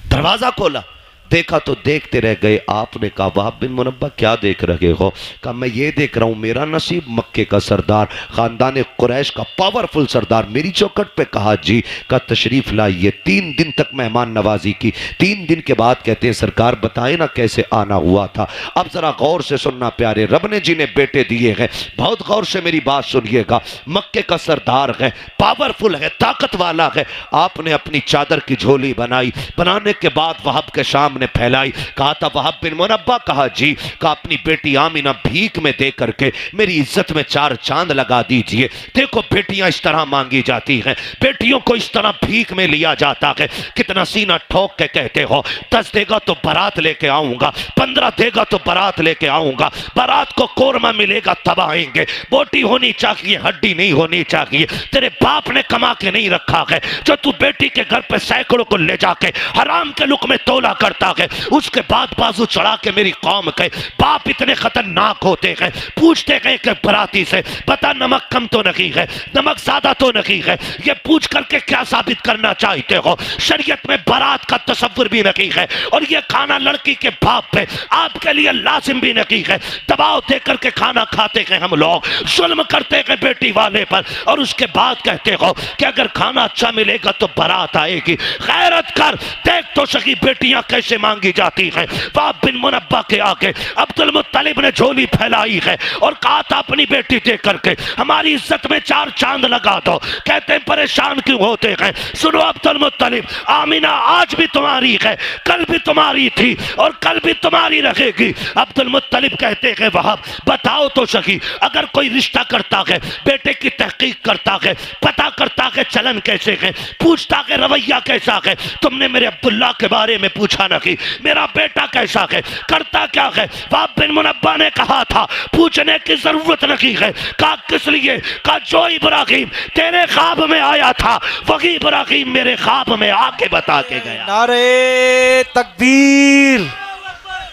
दरवाजा खोला, देखा तो देखते रह गए। आपने कहा वहाब बिन मुनब्बा क्या देख रहे हो? कहा मैं ये देख रहा हूं मेरा नसीब मक्के का सरदार, खानदान कुरैश का पावरफुल सरदार मेरी चौखट पे। कहा जी। का तशरीफ लाइए। 3 दिन तक मेहमान नवाजी की। 3 दिन के बाद कहते हैं सरकार बताए ना कैसे आना हुआ था। अब जरा गौर से सुनना प्यारे, रब ने जिन्हें बेटे दिए हैं बहुत गौर से मेरी बात सुनिएगा। मक्के का सरदार है, पावरफुल है, ताकत वाला है। आपने अपनी चादर की झोली बनाई, बनाने के बाद वहाब के सामने ने फैलाई। कहा था वहाब बिन मुनब्बा? कहा जी। कहा अपनी बेटी आमिना भीख में दे करके मेरी इज्जत में 4 चांद लगा दीजिए। देखो बेटियां इस तरह मांगी जाती हैं, बेटियों को इस तरह भीख में लिया जाता है। कितना सीना ठोक के कहते हो 10 देगा तो बारात लेके आऊंगा, 15 देगा तो बारात लेके आऊंगा। बारात को कोरमा मिलेगा तब आएंगे। बोटी होनी चाहिए, हड्डी नहीं होनी चाहिए। तेरे बाप ने कमा के नहीं रखा है जो तू बेटी के घर पे सैकड़ों को ले जाके हराम के लुक में तोला करता है। उसके बाद बाजू चढ़ा के मेरी कौम के बाप इतने खतरनाक होते हैं, पूछते हैं कि बराती से बता नमक कम तो नहीं है, नमक ज्यादा तो नहीं है। ये पूछ करके क्या साबित करना चाहते हो? शरीयत में बारात का तस्वुर भी नहीं है और ये खाना लड़की के बाप पे आपके लिए लाजिम भी नहीं है। दबाव दे करके खाना खाते हैं हम लोग, जुल्म करते हैं बेटी वाले पर और उसके बाद कहते हो कि अगर खाना अच्छा मिलेगा तो बारात आएगी। गैरत कर, देख तो सही बेटियां कैसे मांगी जाती है। वहाब बिन मुनब्बा के आगे अब्दुल मुत्तलिब ने झोली फैलाई है और कहा था अपनी बेटी दे करके हमारी इज्जत में 4 चांद लगा दो। कहते हैं परेशान क्यों होते हैं? सुनो अब्दुल मुत्तलिब, आमिना आज भी तुम्हारी है, कल भी तुम्हारी थी और कल भी तुम्हारी रहेगी। अब्दुल मुत्तलिब कहते हैं वहाब बताओ तो सही, अगर कोई रिश्ता करता है, बेटे की तहकीक करता है, पता करता है चलन कैसे है, पूछता है रवैया कैसा है। तुमने मेरे अब्दुल्ला के बारे में पूछा नहीं, मेरा बेटा कैसा है, करता क्या है? वहाब बिन मुनब्बा ने कहा था पूछने की जरूरत नहीं है। कहा किस लिए? कहा जो इब्राहिम तेरे ख्वाब में आया था वही इब्राहिम मेरे ख्वाब में आके बता के गया। नारे तकबीर,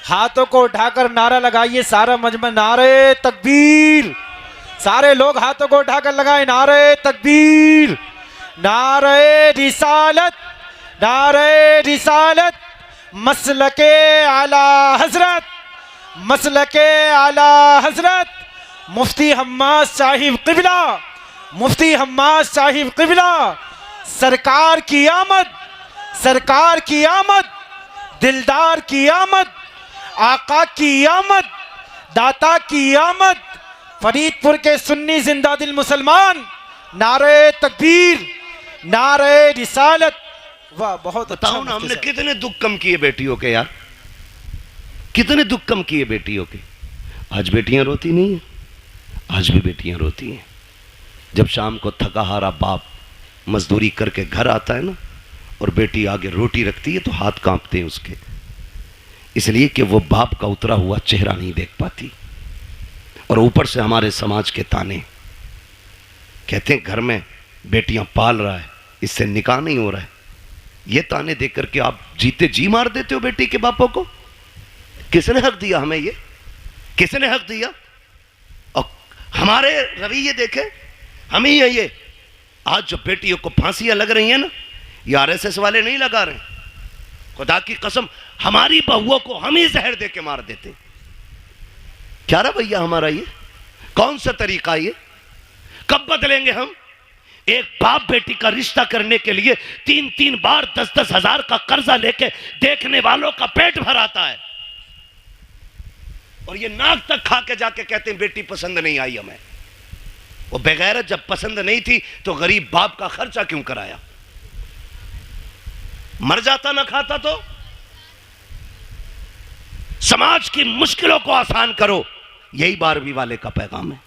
हाथों को उठाकर नारा लगाइए सारा मजमा। नारे तकबीर, सारे लोग हाथों को उठाकर लगाए नारे तकबीर। नारे रिसालत, नारे रिसालत, मसलके आला हजरत मसलके आला हजरत मुफ्ती हम्माद साहिब क़िबला, मुफ्ती हम्माद साहिब क़िबला, सरकार की आमद, सरकार की आमद, दिलदार की आमद, आका की आमद, दाता की आमद, फरीदपुर के सुन्नी जिंदा दिल मुसलमान, नारे तकबीर, नारे रिसालत। वाह, बहुत अच्छा। बताओ ना, हमने कितने दुख कम किए बेटियों के यार, कितने दुख कम किए बेटियों के। आज बेटियां रोती नहीं है, आज भी बेटियां रोती हैं। जब शाम को थका हारा बाप मजदूरी करके घर आता है ना, और बेटी आगे रोटी रखती है तो हाथ कांपते हैं उसके, इसलिए कि वो बाप का उतरा हुआ चेहरा नहीं देख पाती। और ऊपर से हमारे समाज के ताने, कहते हैं घर में बेटियां पाल रहा है, इससे निकाह नहीं हो रहा है। ये ताने देख करके आप जीते जी मार देते हो बेटी के बापों को। किसने हक दिया हमें ये, किसने हक दिया? और हमारे रवैये देखे, हम ही है ये। आज जो बेटियों को फांसियां लग रही हैं ना, ये आरएसएस वाले नहीं लगा रहे, खुदा की कसम हमारी बहुओं को हम ही जहर दे के मार देते। क्या रवैया हमारा ये, कौन सा तरीका ये? कब बदलेंगे हम? एक बाप बेटी का रिश्ता करने के लिए 3-3 बार 10-10 हजार का कर्जा लेके देखने वालों का पेट भराता है, और ये नाक तक खा के जाके कहते हैं बेटी पसंद नहीं आई हमें। वो बेगैरत जब पसंद नहीं थी तो गरीब बाप का खर्चा क्यों कराया? मर जाता ना खाता तो। समाज की मुश्किलों को आसान करो, यही 12वीं वाले का पैगाम है,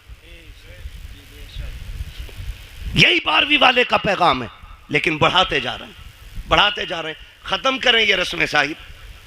यही 12वीं वाले का पैगाम है। लेकिन बढ़ाते जा रहे हैं, बढ़ाते जा रहे हैं। खत्म करें ये रस्म साहिब,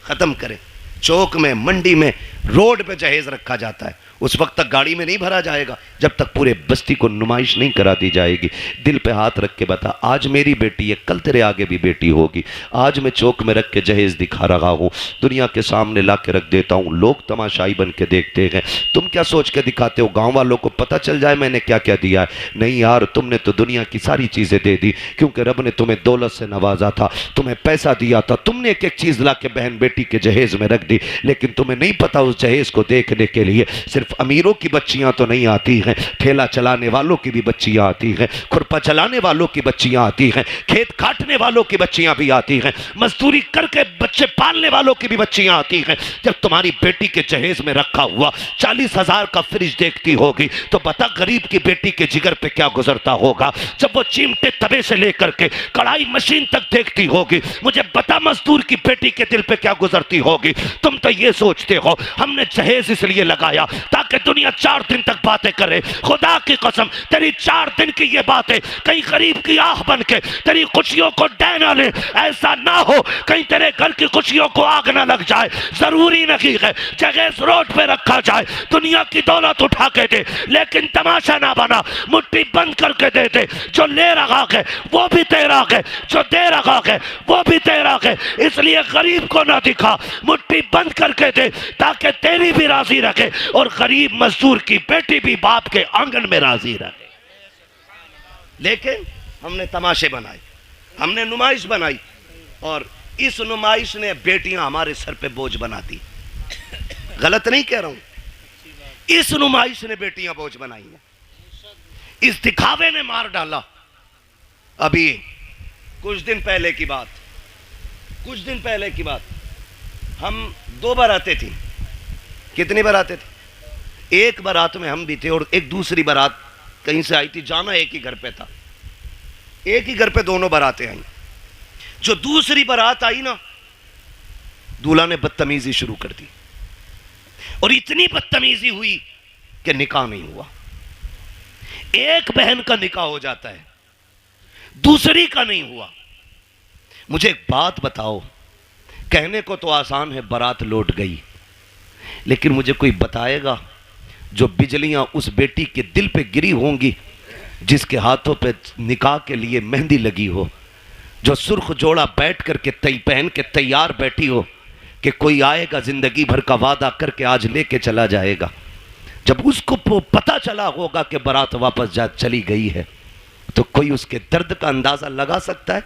खत्म करें। चौक में, मंडी में, रोड पे जहेज रखा जाता है, उस वक्त तक गाड़ी में नहीं भरा जाएगा जब तक पूरे बस्ती को नुमाइश नहीं करा दी जाएगी। दिल पे हाथ रख के बता, आज मेरी बेटी है, कल तेरे आगे भी बेटी होगी। आज मैं चौक में रख के जहेज दिखा रहा हूँ, दुनिया के सामने ला के रख देता हूँ, लोग तमाशाई बन के देखते हैं। तुम क्या सोच के दिखाते हो गाँव वालों को पता चल जाए मैंने क्या क्या दिया है? नहीं यार, तुमने तो दुनिया की सारी चीज़ें दे दी, क्योंकि रब ने तुम्हें दौलत से नवाजा था, तुम्हें पैसा दिया था, तुमने एक एक चीज़ ला के बहन बेटी के जहेज में रख दी। लेकिन तुम्हें नहीं पता उस जहेज को देखने के लिए सिर्फ अमीरों की बच्चियां तो नहीं आती हैं, ठेला चलाने वालों की भी बच्चियां आती हैं, खुरपा चलाने वालों की बच्चियां आती हैं, खेत काटने वालों की बच्चियां भी आती हैं, मजदूरी करके बच्चे पालने वालों की भी बच्चियां आती हैं। जब तुम्हारी बेटी के जहेज में रखा हुआ 40,000 का फ्रिज देखती होगी तो बता गरीब की बेटी के जिगर पे क्या गुजरता होगा। जब वो चिमटे तवे से लेकर के कढ़ाई मशीन तक देखती होगी, मुझे बता मजदूर की बेटी के दिल पे क्या गुजरती होगी। तुम तो ये सोचते हो हमने जहेज इसलिए लगाया ताकि दुनिया 4 दिन तक बातें करे। खुदा की कसम, तेरी 4 दिन की ये बातें कहीं गरीब की आह बन के तेरी खुशियों को डैना ले। ऐसा ना हो कहीं तेरे घर की खुशियों को आग ना लग जाए। जरूरी नहीं है जहेज रोड पे रखा जाए, दुनिया की दौलत उठा के दे, लेकिन तमाशा ना बना, मुट्ठी बंद करके दे दे। जो ले रहा है वो भी तेरा है, जो दे रहा है वो भी तेरा है, इसलिए गरीब को ना दिखा, मुट्ठी बंद करके दे ताकि तेरी भी राजी रखे और गरीब मजदूर की बेटी भी बाप के आंगन में राजी रहे। लेकिन हमने तमाशे बनाए, हमने नुमाइश बनाई, और इस नुमाइश ने बेटियां हमारे सर पे बोझ बना दी। गलत नहीं कह रहा हूं, इस नुमाइश ने बेटियां बोझ बनाई हैं, इस दिखावे ने मार डाला। अभी कुछ दिन पहले की बात, हम 2 बारातें थी। कितनी बारातें थी? एक बारात में हम भी थे और एक दूसरी बारात कहीं से आई थी, जाना एक ही घर पे था, एक ही घर पे दोनों बारातें आई। जो दूसरी बारात आई ना, दूल्हा ने बदतमीजी शुरू कर दी, और इतनी बदतमीजी हुई कि निकाह नहीं हुआ। एक बहन का निकाह हो जाता है, दूसरी का नहीं हुआ। मुझे एक बात बताओ, कहने को तो आसान है बारात लौट गई, लेकिन मुझे कोई बताएगा जो बिजलियां उस बेटी के दिल पे गिरी होंगी जिसके हाथों पे निकाह के लिए मेहंदी लगी हो, जो सुर्ख जोड़ा बैठ करके पहन के तैयार बैठी हो कि कोई आएगा जिंदगी भर का वादा करके आज लेके चला जाएगा। जब उसको पता चला होगा कि बारात वापस चली गई है, तो कोई उसके दर्द का अंदाजा लगा सकता है?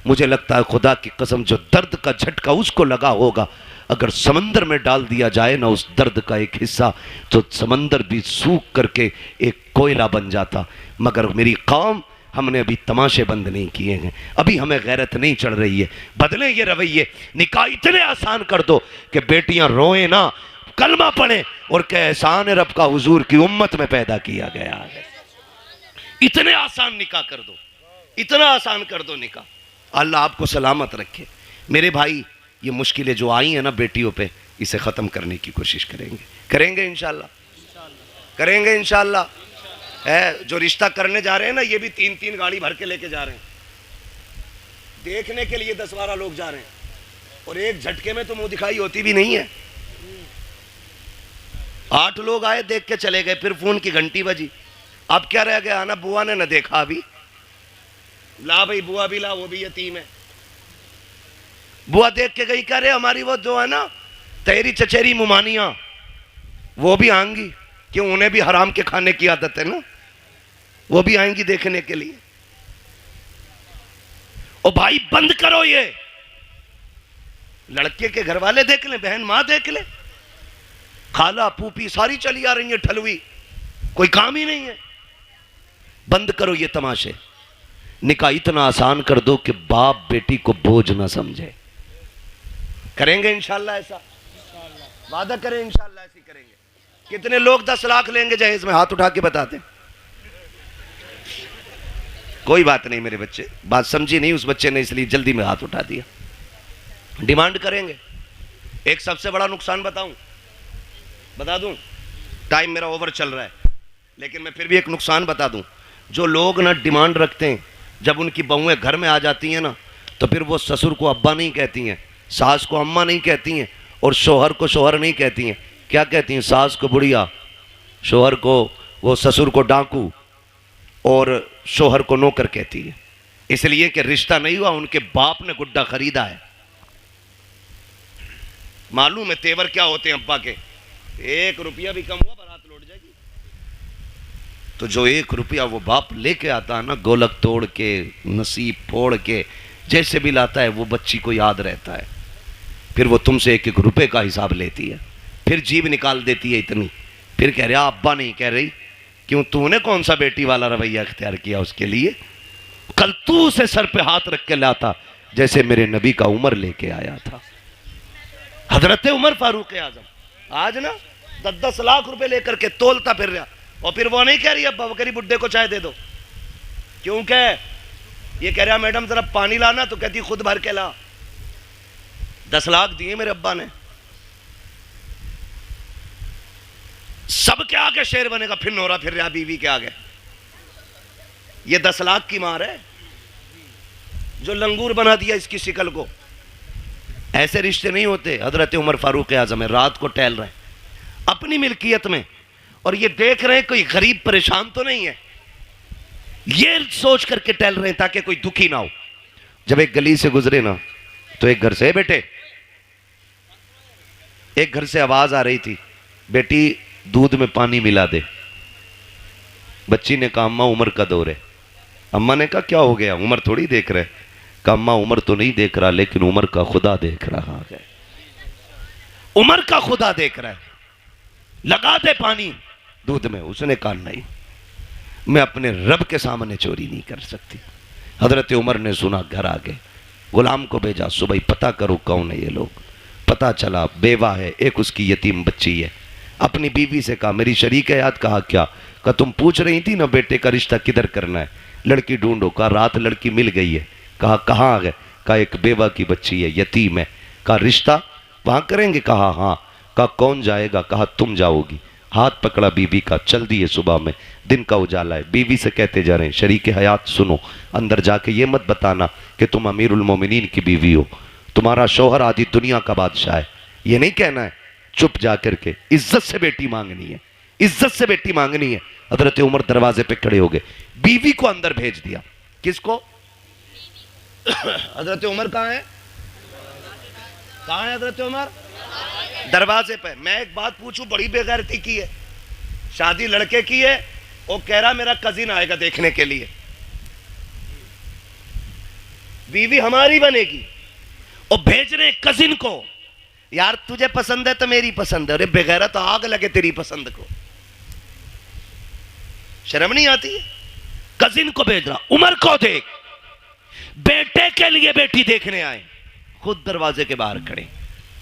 मुझे लगता है खुदा की कसम जो दर्द का झटका उसको लगा होगा, अगर समंदर में डाल दिया जाए ना उस दर्द का एक हिस्सा, तो समंदर भी सूख करके एक कोयला बन जाता। मगर मेरी कौम, हमने अभी तमाशे बंद नहीं किए हैं, अभी हमें गैरत नहीं चढ़ रही है। बदलें ये रवैये, निकाह इतने आसान कर दो कि बेटियां रोएं ना, कलमा पढ़ें और कहे एहसान रब का हुजूर की उम्मत में पैदा किया गया है। इतने आसान निकाह कर दो, इतना आसान कर दो निकाह। अल्लाह आपको सलामत रखे। मेरे भाई, ये मुश्किलें जो आई हैं ना बेटियों पे, इसे ख़त्म करने की कोशिश करेंगे इंशाल्लाह, करेंगे इंशाल्लाह। है जो रिश्ता करने जा रहे हैं ना, ये भी 3-3 गाड़ी भर के लेके जा रहे हैं, देखने के लिए 10-12 लोग जा रहे हैं, और एक झटके में तो मुंह दिखाई होती भी नहीं है। 8 लोग आए, देख के चले गए, फिर फोन की घंटी बजी, अब क्या रह गया ना, बुआ ने न देखा अभी, ला भाई बुआ भी ला, वो भी यतीम है। बुआ देख के गई, कह रहे हमारी वो जो है ना तेरी चचेरी मुमानिया, वो भी आएंगी, क्यों उन्हें भी हराम के खाने की आदत है ना, वो भी आएंगी देखने के लिए। ओ भाई बंद करो ये, लड़के के घर वाले देख ले, बहन मां देख ले, खाला पूपी सारी चली आ रही है ठलवी, कोई काम ही नहीं है। बंद करो ये तमाशे, निकाह इतना आसान कर दो कि बाप बेटी को बोझ ना समझे। करेंगे इंशाल्लाह ऐसा, वादा करें इंशाल्लाह ऐसी करेंगे। कितने लोग 10 लाख लेंगे जहेज में, हाथ उठा के बता दें। कोई बात नहीं मेरे बच्चे, बात समझी नहीं उस बच्चे ने, इसलिए जल्दी में हाथ उठा दिया। डिमांड करेंगे। एक सबसे बड़ा नुकसान बता दूं, टाइम मेरा ओवर चल रहा है, लेकिन मैं फिर भी एक नुकसान बता दूं। जो लोग ना डिमांड रखते हैं, जब उनकी बहुएं घर में आ जाती हैं ना, तो फिर वो ससुर को अब्बा नहीं कहती हैं, सास को अम्मा नहीं कहती हैं, और शोहर को शोहर नहीं कहती हैं। क्या कहती हैं? सास को बुढ़िया, शोहर को, वो ससुर को डाकू, और शोहर को नौकर कहती है। इसलिए कि रिश्ता नहीं हुआ, उनके बाप ने गुड्डा खरीदा है। मालूम है तेवर क्या होते हैं अब्बा के, 1 रुपया भी कम हुआ बारात लौट जाएगी। तो जो 1 रुपया वो बाप लेके आता है ना, गोलक तोड़ के, नसीब फोड़ के, जैसे भी लाता है, वो बच्ची को याद रहता है। फिर वो तुमसे 1-1 रुपए का हिसाब लेती है, फिर जीभ निकाल देती है इतनी, फिर कह रहा अब्बा नहीं कह रही, क्यों तूने कौन सा बेटी वाला रवैया इख्तियार किया उसके लिए? कल तू उसे सर पे हाथ रख के लाता, जैसे मेरे नबी का उमर लेके आया था, हजरत उमर फारूक आजम। आज ना 10-10 लाख रुपए लेकर के तोलता फिर रहा, और फिर वो नहीं कह रही अब्बा बकरी बुड्ढे को चाय दे दो, क्यों कह, ये कह रहा मैडम जरा पानी लाना, तो कहती खुद भर के ला। 10 लाख दिए मेरे अब्बा ने, सब के आगे शेर बनेगा, फिर नोरा फिर रहा बीवी के आगे। ये 10 लाख की मार है जो लंगूर बना दिया इसकी शिकल को। ऐसे रिश्ते नहीं होते। हजरत उमर फारूक आजम है, रात को टहल रहे हैं अपनी मिल्कियत में, और ये देख रहे हैं कोई गरीब परेशान तो नहीं है, ये सोच करके टहल रहे हैं ताकि कोई दुखी ना हो। जब एक गली से गुजरे ना, तो एक घर से, बेटे, एक घर से आवाज आ रही थी, बेटी दूध में पानी मिला दे। बच्ची ने कहा अम्मा उमर का दौर है। अम्मा ने कहा क्या हो गया, उमर थोड़ी देख रहे। कहा अम्मा उमर तो नहीं देख रहा, लेकिन उमर का खुदा देख रहा है, उमर का खुदा देख रहा है, लगा दे पानी दूध में। उसने कहा नहीं, मैं अपने रब के सामने चोरी नहीं कर सकती। हजरत उमर ने सुना, घर आ गए, गुलाम को भेजा, सुबह पता करो कौन है ये लोग। पता चला बेवा है, एक उसकी यतीम बच्ची है। अपनी बीवी से कहा मेरी शरीक है याद। कहा क्या? कहा तुम पूछ रही थी ना बेटे का रिश्ता किधर करना है, लड़की ढूंढो। कहा रात लड़की मिल गई है। कहा कहाँ आ गए? कहा एक बेवा की बच्ची है, यतीम है। कहा रिश्ता वहां करेंगे? कहा हाँ। कहा कौन जाएगा? कहा तुम जाओगी। हाथ पकड़ा बीबी का, चल दिए। सुबह में दिन का उजाला है, बीवी से कहते जा रहे हैं शरीक हयात सुनो, अंदर जाके ये मत बताना कि तुम अमीरुल मोमिनीन की बीवी हो, तुम्हारा शौहर आधी दुनिया का बादशाह है, ये नहीं कहना है। चुप जा करके इज्जत से बेटी मांगनी है, इज्जत से बेटी मांगनी है। हजरत उमर दरवाजे पे खड़े हो गए, बीवी को अंदर भेज दिया। किसको? हजरत उमर कहाँ है? कहाँ है हजरत उमर? दरवाजे पे। मैं एक बात पूछूं, बड़ी बेगैरती की है, शादी लड़के की है, वो कह रहा मेरा कजिन आएगा देखने के लिए। बीवी हमारी बनेगी और भेज रहे कजिन को, यार तुझे पसंद है तो मेरी पसंद है। अरे बेगैरत तो आग लगे तेरी पसंद को, शर्म नहीं आती है? कजिन को भेज रहा। उमर को देख, बेटे के लिए बेटी देखने आए, खुद दरवाजे के बाहर खड़े,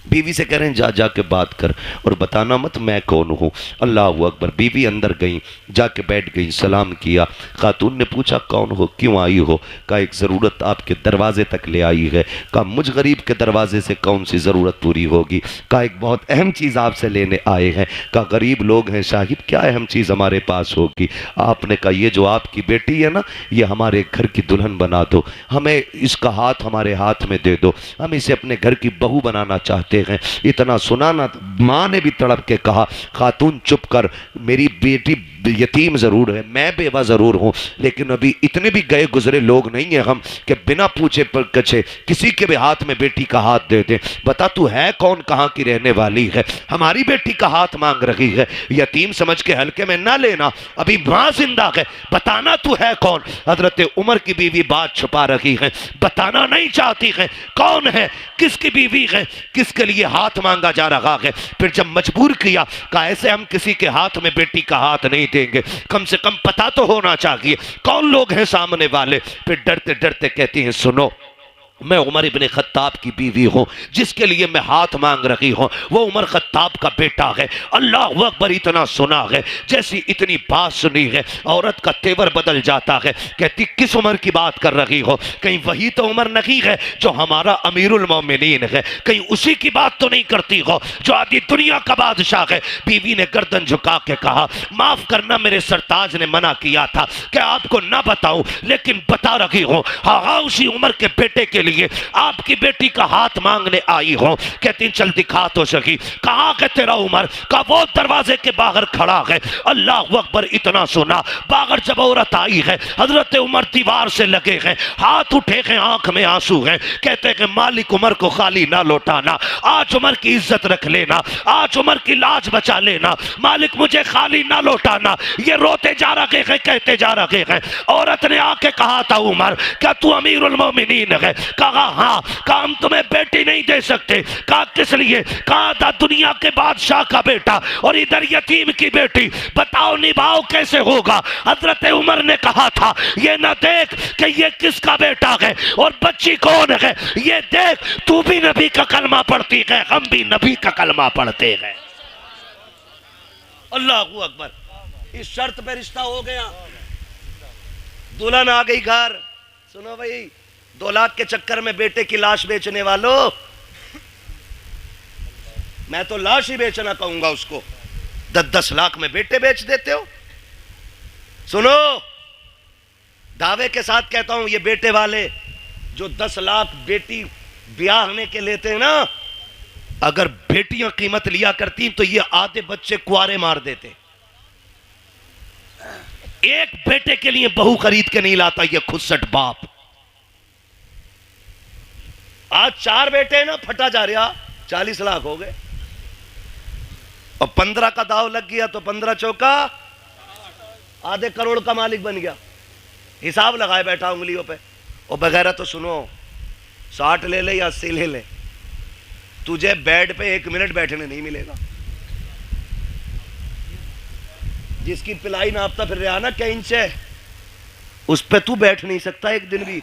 बीवी से कह रहे हैं जा जाके बात कर और बताना मत मैं कौन हूँ। अल्लाह अकबर। बीवी अंदर गई, जाके बैठ गई, सलाम किया। खातून ने पूछा कौन हो, क्यों आई हो? कहा एक ज़रूरत आपके दरवाजे तक ले आई है। कहा मुझ गरीब के दरवाजे से कौन सी ज़रूरत पूरी होगी? कहा एक बहुत अहम चीज़ आपसे लेने आए हैं। कहा गरीब लोग हैं साहिब, क्या अहम चीज़ हमारे पास होगी? आपने कहा ये जो आपकी बेटी है ना, ये हमारे घर की दुल्हन बना दो, हमें इसका हाथ हमारे हाथ में दे दो, हम इसे अपने घर की बहू बनाना चाहते हैं। इतना सुना ना, मां ने भी तड़प के कहा खातून चुप कर, मेरी बेटी यतीम जरूर है, मैं बेवा जरूर हूं, लेकिन अभी इतने भी गए गुजरे लोग नहीं है हम कि बिना पूछे पर कछे किसी के भी हाथ में बेटी का हाथ दे दे। बता तू है कौन, कहां की रहने वाली है, हमारी बेटी का हाथ मांग रही है। यतीम समझ के हल्के में ना लेना, अभी मां जिंदा है, बताना तू है कौन। हजरत उमर की बीवी बात छुपा रही है, बताना नहीं चाहती है कौन है, किसकी बीवी है, किसके लिए हाथ मांगा जा रहा है। फिर जब मजबूर किया, कहा ऐसे हम किसी के हाथ में बेटी का हाथ नहीं देंगे, कम से कम पता तो होना चाहिए कौन लोग हैं सामने वाले। फिर डरते डरते कहती हैं सुनो, मैं उमर इब्ने खत्ताब की बीवी हूं, जिसके लिए मैं हाथ मांग रही हूं वो उमर खत्ताब का बेटा है। अल्लाह अकबर। इतना सुना है, जैसी इतनी बात सुनी है औरत का तेवर बदल जाता है। कहती किस उमर की बात कर रही हो, कहीं वही तो उमर नहीं है जो हमारा अमीरुल मोमिनीन है, कहीं उसी की बात तो नहीं करती हो जो आधी दुनिया का बादशाह है। बीवी ने गर्दन झुका के कहा माफ करना, मेरे सरताज ने मना किया था कि आपको ना बताऊं, लेकिन बता रही हूं, हाँ उसी उमर के बेटे के लिए आपकी बेटी का हाथ मांगने आई हो। कहती चल दिखा तो सही, कहां है तेरा उमर? का वो दरवाजे के बाहर खड़ा है। अल्लाह अकबर। इतना सुना, बाहर जब औरत आई है, हजरत उमर दीवार से लगे हैं, हाथ उठे हैं, आंख में आंसू हैं, कहते हैं मालिक उमर को खाली ना लौटाना, आज उमर की इज्जत रख लेना, आज उमर की लाज बचा लेना, मालिक मुझे खाली ना लौटाना। ये रोते जा रहे हैं, कहते जा रहे हैं। औरत ने आके कहा था उमर क्या तू अमीरुल मोमिनीन है? कहा हाँ। कहा हम तुम्हें बेटी नहीं दे सकते। कहा किस लिए? कहा दुनिया के बादशाह का बेटा और इधर यतीम की बेटी, बताओ निभाओ कैसे होगा? हजरत उमर ने कहा था ये ना देख कि ये किसका बेटा है और बच्ची कौन है, ये देख तू भी नबी का कलमा पढ़ती है, हम भी नबी का कलमा पढ़ते हैं। अल्लाह अकबर। इस शर्त पे रिश्ता हो गया, दुल्हन आ गई घर। सुनो भाई, 2 लाख के चक्कर में बेटे की लाश बेचने वालों, मैं तो लाश ही बेचना कहूंगा उसको। 10-10 लाख में बेटे बेच देते हो। सुनो, दावे के साथ कहता हूं, ये बेटे वाले जो 10 लाख बेटी ब्याहने के लेते हैं ना, अगर बेटियां कीमत लिया करती तो ये आधे बच्चे कुआरे मार देते। एक बेटे के लिए बहू खरीद के नहीं लाता ये खुदसट बाप। आज 4 बेटे हैं ना, फटा जा रहा, 40 लाख हो गए और 15 का दाव लग गया तो 15 चौका आधे करोड़ का मालिक बन गया। हिसाब लगाए बैठा उंगलियों पे। और बगैर तो सुनो, 60 ले ले या 80 ले ले, तुझे बेड पे 1 मिनट बैठने नहीं मिलेगा। जिसकी पिलाई नापता फिर रहा ना क्या इंच है, उस पे तू बैठ नहीं सकता एक दिन भी।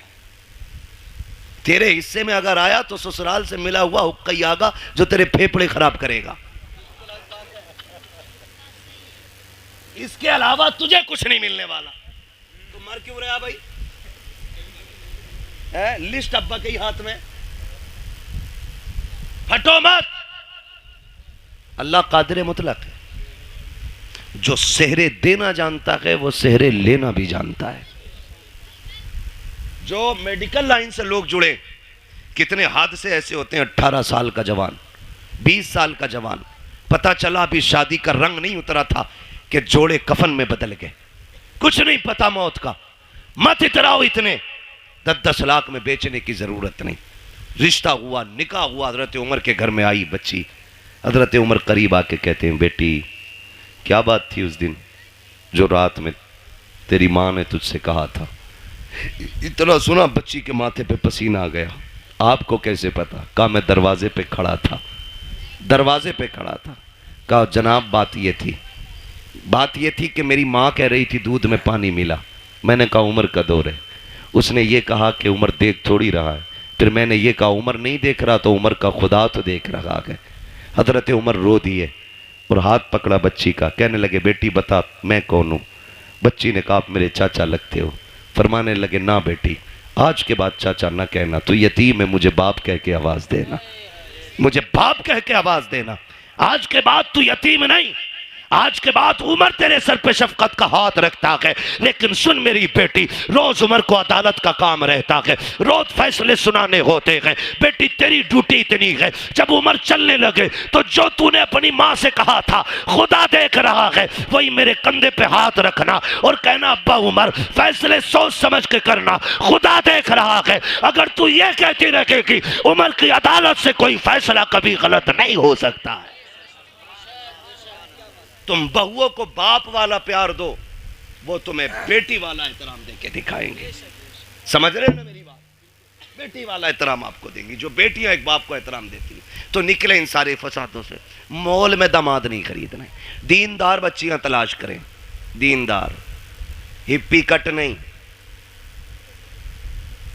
तेरे हिस्से में अगर आया तो ससुराल से मिला हुआ हुक्का ही आगा जो तेरे फेफड़े खराब करेगा। इसके अलावा तुझे कुछ नहीं मिलने वाला। तो मर क्यों रहा भाई? लिस्ट अब्बा के ही हाथ में, फटो मत। अल्लाह कादिर मुतलक है, जो सेहरे देना जानता है वो सेहरे लेना भी जानता है। जो मेडिकल लाइन से लोग जुड़े, कितने हादसे ऐसे होते हैं। 18 साल का जवान, 20 साल का जवान, पता चला अभी शादी का रंग नहीं उतरा था कि जोड़े कफन में बदल गए। कुछ नहीं पता मौत का। मत इतराओ इतने। 10-10 लाख में बेचने की जरूरत नहीं। रिश्ता हुआ, निकाह हुआ, हजरत उमर के घर में आई बच्ची। हजरत उमर करीब आके कहते हैं बेटी क्या बात थी उस दिन जो रात में तेरी माँ ने तुझसे कहा था इतना सुना बच्ची के माथे पे पसीना आ गया। आपको कैसे पता? कहा मैं दरवाजे पे खड़ा था, दरवाजे पे खड़ा था। कहा जनाब बात ये थी कि मेरी माँ कह रही थी दूध में पानी मिला। मैंने कहा उमर का दौर है। उसने ये कहा कि उमर देख थोड़ी रहा है। फिर मैंने ये कहा उमर नहीं देख रहा तो उमर का खुदा तो देख रहा है। हजरत उमर रो दिए और हाथ पकड़ा बच्ची का। कहने लगे बेटी बता मैं कौन हूँ? बच्ची ने कहा आप मेरे चाचा लगते हो। फरमाने लगे ना बेटी, आज के बाद चाचा ना कहना, तू यतीम है, मुझे बाप कह के आवाज देना, मुझे बाप कह के आवाज देना। आज के बाद तू यतीम नहीं, आज के बाद उमर तेरे सर पे शफकत का हाथ रखता है। लेकिन सुन मेरी बेटी, रोज उमर को अदालत का काम रहता है, रोज फैसले सुनाने होते हैं। बेटी तेरी ड्यूटी इतनी है, जब उमर चलने लगे तो जो तूने अपनी माँ से कहा था खुदा देख रहा है, वही मेरे कंधे पे हाथ रखना और कहना अब्बा उमर फैसले सोच समझ के करना, खुदा देख रहा है। अगर तू ये कहती रहेगी उमर की अदालत से कोई फैसला कभी गलत नहीं हो सकता है। तुम बहुओं को बाप वाला प्यार दो, वो तुम्हें बेटी वाला एहतराम देके दिखाएंगे। समझ रहे हो ना मेरी बात? बेटी वाला एहतराम आपको देंगी। जो बेटियां एक बाप को एहतराम देती हैं तो निकले इन सारे फसादों से। मॉल में दामाद नहीं खरीदना है, दीनदार बच्चियां तलाश करें, दीनदार, हिप्पी कट नहीं।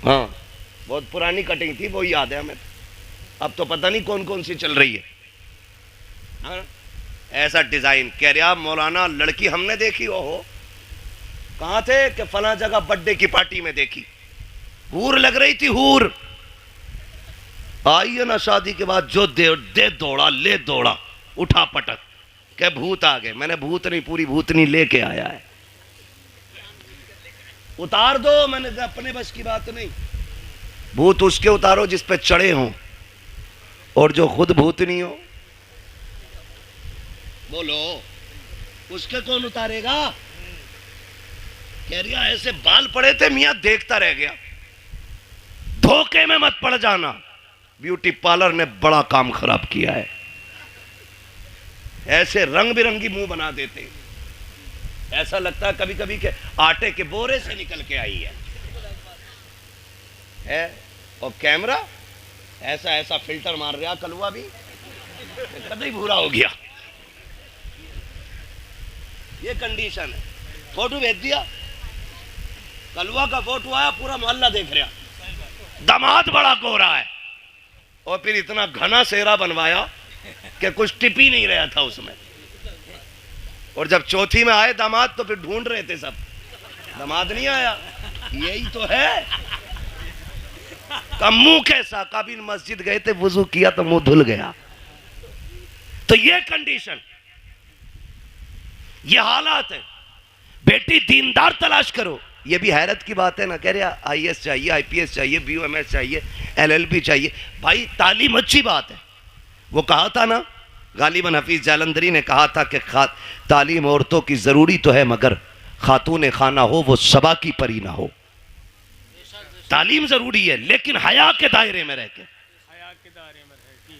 हाँ बहुत पुरानी कटिंग थी वो याद है हमें, अब तो पता नहीं कौन कौन सी चल रही है। हाँ? ऐसा डिजाइन कह रहा मौलाना लड़की हमने देखी। ओहो कहां थे? कि फला जगह बर्थडे की पार्टी में देखी, हूर लग रही थी, हूर। आई है ना शादी के बाद जो दे दौड़ा ले दौड़ा, उठा पटक के भूत आ गए। मैंने भूत नहीं, पूरी भूतनी लेके आया है। उतार दो, मैंने अपने बस की बात नहीं। भूत उसके उतारो जिस पे चढ़े हों, और जो खुद भूत नहीं हो बोलो उसके कौन उतारेगा? कह रहा ऐसे बाल पड़े थे मियां देखता रह गया। धोखे में मत पड़ जाना, ब्यूटी पार्लर ने बड़ा काम खराब किया है। ऐसे रंग बिरंगी मुंह बना देते, ऐसा लगता है कभी कभी के आटे के बोरे से निकल के आई है। और कैमरा ऐसा ऐसा फिल्टर मार रहा, कलवा भी कभी भूरा हो गया। ये कंडीशन है। फोटो भेज दिया, कलवा का फोटो आया, पूरा मोहल्ला देख रहा, दामाद बड़ा गोरा है। और फिर इतना घना सेहरा बनवाया कि कुछ टिप ही नहीं रहा था उसमें। और जब चौथी में आए दामाद तो फिर ढूंढ रहे थे सब, दामाद नहीं आया। यही तो है। मुंह कैसा? काबिल मस्जिद गए थे, वुजू किया तो मुंह धुल गया। तो ये कंडीशन, ये हालात है। बेटी दीनदार तलाश करो। ये भी हैरत की बात है ना, कह रहे आईएएस चाहिए, आईपीएस चाहिए, बीओएमएस चाहिए, एलएलबी चाहिए। भाई तालीम अच्छी बात है। वो कहा था ना, गालिबन हफीज जालंधरी ने कहा था कि तालीम औरतों की जरूरी तो है, मगर खातून खाना हो वो सबा की परी ना हो। तालीम जरूरी है लेकिन हया के दायरे में रह के,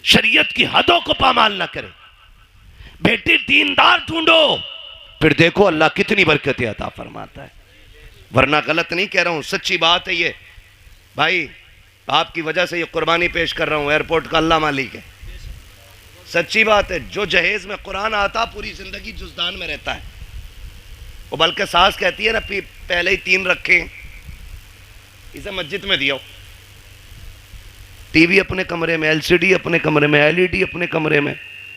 शरीयत की हदों को पामाल ना करे। बेटी दीनदार ढूंढो, फिर देखो अल्लाह कितनी बरकतें अता फरमाता है। वरना गलत नहीं कह रहा हूं, सच्ची बात है ये। भाई आपकी वजह से ये कुर्बानी पेश कर रहा हूं, एयरपोर्ट का अल्लाह मालिक है, सच्ची बात है। जो जहेज में कुरान आता पूरी जिंदगी जुज़दान में रहता है। वो बल्कि सास कहती है ना पहले ही 3 रखे, इसे मस्जिद में दिया। टीवी अपने कमरे में, एलसीडी अपने कमरे में, एलईडी अपने कमरे में,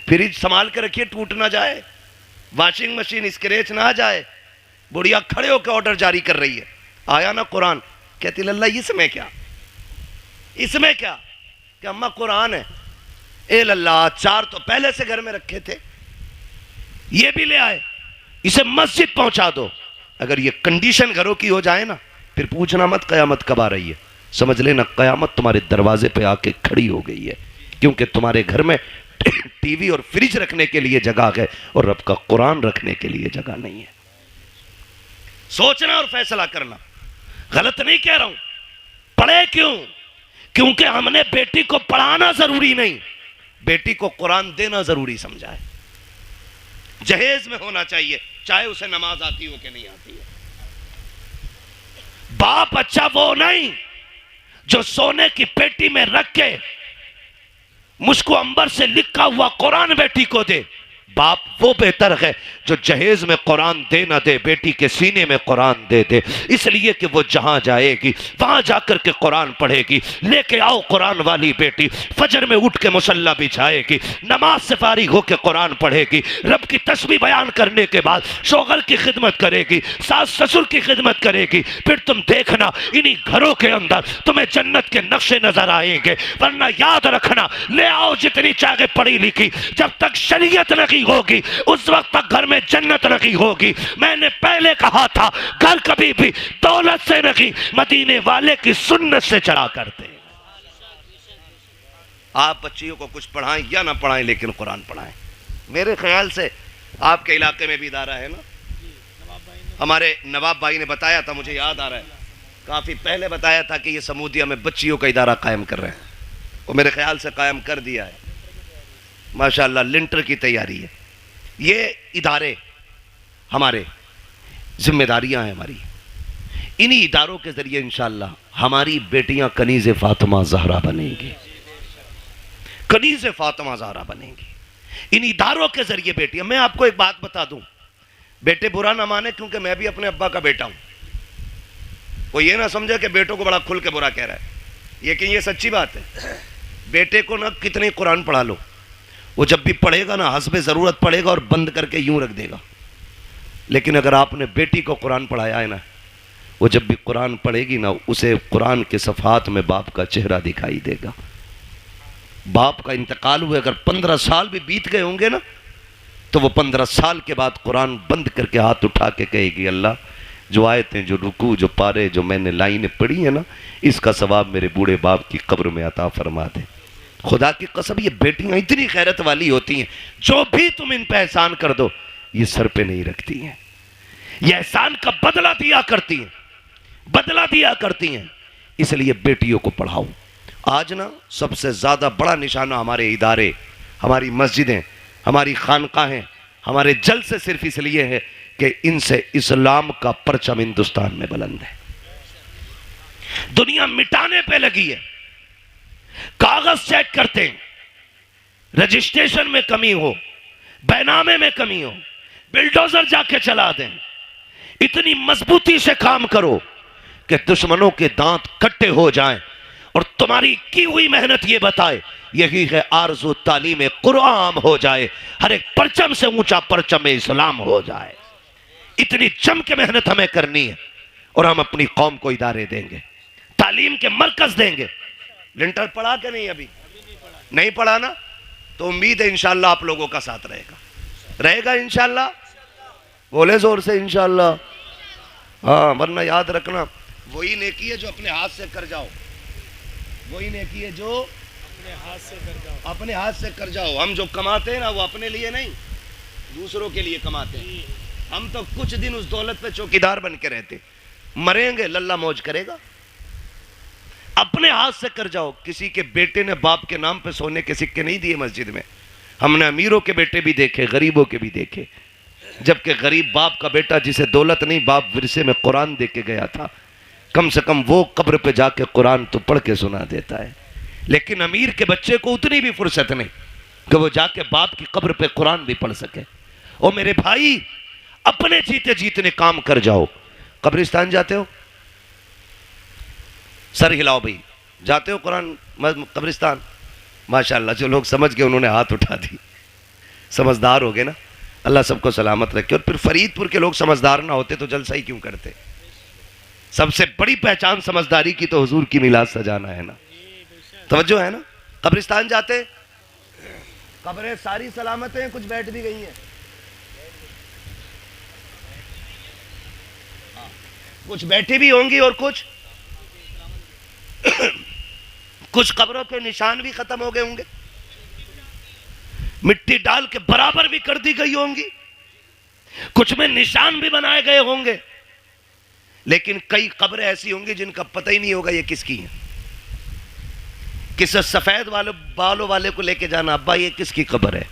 फ्रिज संभाल के रखिए टूट ना जाए, वॉशिंग मशीन स्क्रैच ना जाए। बुढ़िया खड़े होकर ऑर्डर जारी कर रही है। आया ना कुरान, कहती लल्ला इसमें क्या, इसमें क्या? कि अम्मा कुरान है। ए लल्ला 4 तो पहले से घर में रखे थे, ये भी ले आए, इसे मस्जिद पहुंचा दो। अगर ये कंडीशन घरों की हो जाए ना, फिर पूछना मत कयामत कब आ रही है। समझ लेना कयामत तुम्हारे दरवाजे पे आके खड़ी हो गई है, क्योंकि तुम्हारे घर में टीवी और फ्रिज रखने के लिए जगह है और रब का कुरान रखने के लिए जगह नहीं है। सोचना और फैसला करना। गलत नहीं कह रहा हूं। पढ़े क्यों? क्योंकि हमने बेटी को पढ़ाना जरूरी नहीं, बेटी को कुरान देना जरूरी समझा है। जहेज में होना चाहिए, चाहे उसे नमाज आती हो कि नहीं आती है। बाप अच्छा वो नहीं जो सोने की पेटी में रख के मुझको अंबर से लिखा हुआ कुरान बेटी को दे। बाप वो बेहतर है जो जहेज में कुरान दे ना दे, बेटी के सीने में कुरान दे दे, इसलिए कि वो जहां जाएगी वहां जाकर के कुरान पढ़ेगी। लेके आओ कुरान वाली बेटी, फजर में उठ के मुसल्ला बिछाएगी, नमाज से फारिग होकर कुरान पढ़ेगी, रब की तस्बीह बयान करने के बाद शोहर की खिदमत करेगी, सास ससुर की खिदमत करेगी। फिर तुम देखना इन्हीं घरों के अंदर तुम्हें जन्नत के नक्शे नजर आएंगे। वरना याद रखना, ले आओ जितनी चाहे पढ़ी लिखी, जब तक शरीयत नहीं होगी उस वक्त तक घर में जन्नत नहीं होगी। मैंने पहले कहा था, घर कभी भी दौलत से नहीं, मदीने वाले की सुन्नत से चढ़ा करते। आप बच्चियों को कुछ पढ़ाएं या ना पढ़ाएं, लेकिन कुरान पढ़ाएं। मेरे ख्याल से आपके इलाके में भी इदारा है ना, हमारे नवाब भाई ने बताया था, मुझे याद आ रहा है, काफी पहले बताया था कि ये समूदिया में बच्चियों का इदारा कायम कर रहे हैं, और मेरे ख्याल से कायम कर दिया है माशाल्लाह। लिंटर की तैयारी है। ये इदारे हमारे जिम्मेदारियां हैं हमारी, इन्हीं इदारों के जरिए इंशाल्लाह हमारी बेटियां कनीज़े फातिमा ज़हरा बनेंगी, कनीज़े फातिमा ज़हरा बनेंगी इन इदारों के जरिए बेटियां। मैं आपको एक बात बता दूं, बेटे बुरा ना माने, क्योंकि मैं भी अपने अब्बा का बेटा हूं। वो ये ना समझे कि बेटों को बड़ा खुल के बुरा कह रहा है, लेकिन ये सच्ची बात है। बेटे को ना कितने कुरान पढ़ा लो, वो जब भी पढ़ेगा ना हस्बे ज़रूरत पढ़ेगा और बंद करके यूं रख देगा। लेकिन अगर आपने बेटी को कुरान पढ़ाया है ना, वो जब भी कुरान पढ़ेगी ना, उसे कुरान के सफ़हात में बाप का चेहरा दिखाई देगा। बाप का इंतकाल हुए अगर 15 साल भी बीत गए होंगे ना, तो वो 15 साल के बाद कुरान बंद करके हाथ उठा के कहेगी, अल्लाह जो आयतें, जो रुकू, जो पारे, जो मैंने लाइनें पढ़ी है ना, इसका सवाब मेरे बूढ़े बाप की कब्र में अता फरमा दे। खुदा की कसम, ये बेटियां इतनी खैरत वाली होती हैं, जो भी तुम इन पे एहसान कर दो ये सर पे नहीं रखती हैं, ये एहसान का बदला दिया करती हैं, बदला दिया करती हैं। इसलिए बेटियों को पढ़ाओ। आज ना सबसे ज़्यादा बड़ा निशाना हमारे इदारे, हमारी मस्जिदें, हमारी खानकाहें, हमारे जलसे सिर्फ इसलिए है कि इनसे इस्लाम का परचम हिंदुस्तान में बुलंद है। दुनिया मिटाने पे लगी है, कागज चेक करते हैं, रजिस्ट्रेशन में कमी हो, बैनामे में कमी हो, बिल्डोजर जाके चला दें। इतनी मजबूती से काम करो कि दुश्मनों के दांत कट्टे हो जाएं और तुम्हारी की हुई मेहनत ये बताए, यही है आरज़ू तालीम कुरान हो जाए, हर एक परचम से ऊंचा परचम इस्लाम हो जाए। इतनी जम के मेहनत हमें करनी है, और हम अपनी कौम को इदारे देंगे, तालीम के मरकज देंगे। लिंटर पढ़ा के नहीं, अभी नहीं पढ़ा ना, तो उम्मीद है इंशाल्लाह आप लोगों का साथ रहेगा इंशाल्लाह। बोले जोर से इंशाल्लाह। हाँ, वरना याद रखना, वही नेकी है जो अपने हाथ से कर जाओ, वही नेकी है जो अपने हाथ से कर जाओ। हम जो कमाते हैं ना, वो अपने लिए नहीं, दूसरों के लिए कमाते हैं। हम तो कुछ दिन उस दौलत पे चौकीदार बन के रहते, मरेंगे लल्ला मौज करेगा। अपने हाथ से कर जाओ। किसी के बेटे ने बाप के नाम पे सोने के सिक्के नहीं दिए मस्जिद में। हमने अमीरों के बेटे भी देखे, गरीबों के भी देखे, जबकि गरीब बाप का बेटा जिसे दौलत नहीं, बाप विरसे में कुरान दे के गया था, कम से कम वो कब्र पे जाके कुरान तो पढ़ के सुना देता है। लेकिन अमीर के बच्चे को उतनी भी फुर्सत नहीं कि वो जाके बाप की कब्र पे कुरान भी पढ़ सके। और मेरे भाई, अपने जीते जीतने काम कर जाओ। कब्रिस्तान जाते हो? सर हिलाओ भाई, जाते हो कुरान कब्रिस्तान? माशाल्लाह, जो लोग समझ गए उन्होंने हाथ उठा दी, समझदार हो गए ना। अल्लाह सबको सलामत रखे। और फिर फरीदपुर के लोग समझदार ना होते तो जलसा ही क्यों करते? सबसे बड़ी पहचान समझदारी की तो हुजूर की मिलाद सजाना है ना। तवज्जो है ना? कब्रिस्तान जाते, कब्रें सारी सलामत हैं, कुछ बैठ भी गई हैं, कुछ बैठी भी होंगी, और कुछ कब्रों के निशान भी खत्म हो गए होंगे, मिट्टी डाल के बराबर भी कर दी गई होंगी, कुछ में निशान भी बनाए गए होंगे। लेकिन कई कब्रें ऐसी होंगी जिनका पता ही नहीं होगा ये किसकी है। किसी सफेद बालों वाले को लेके जाना, अब्बा ये किसकी कब्र है?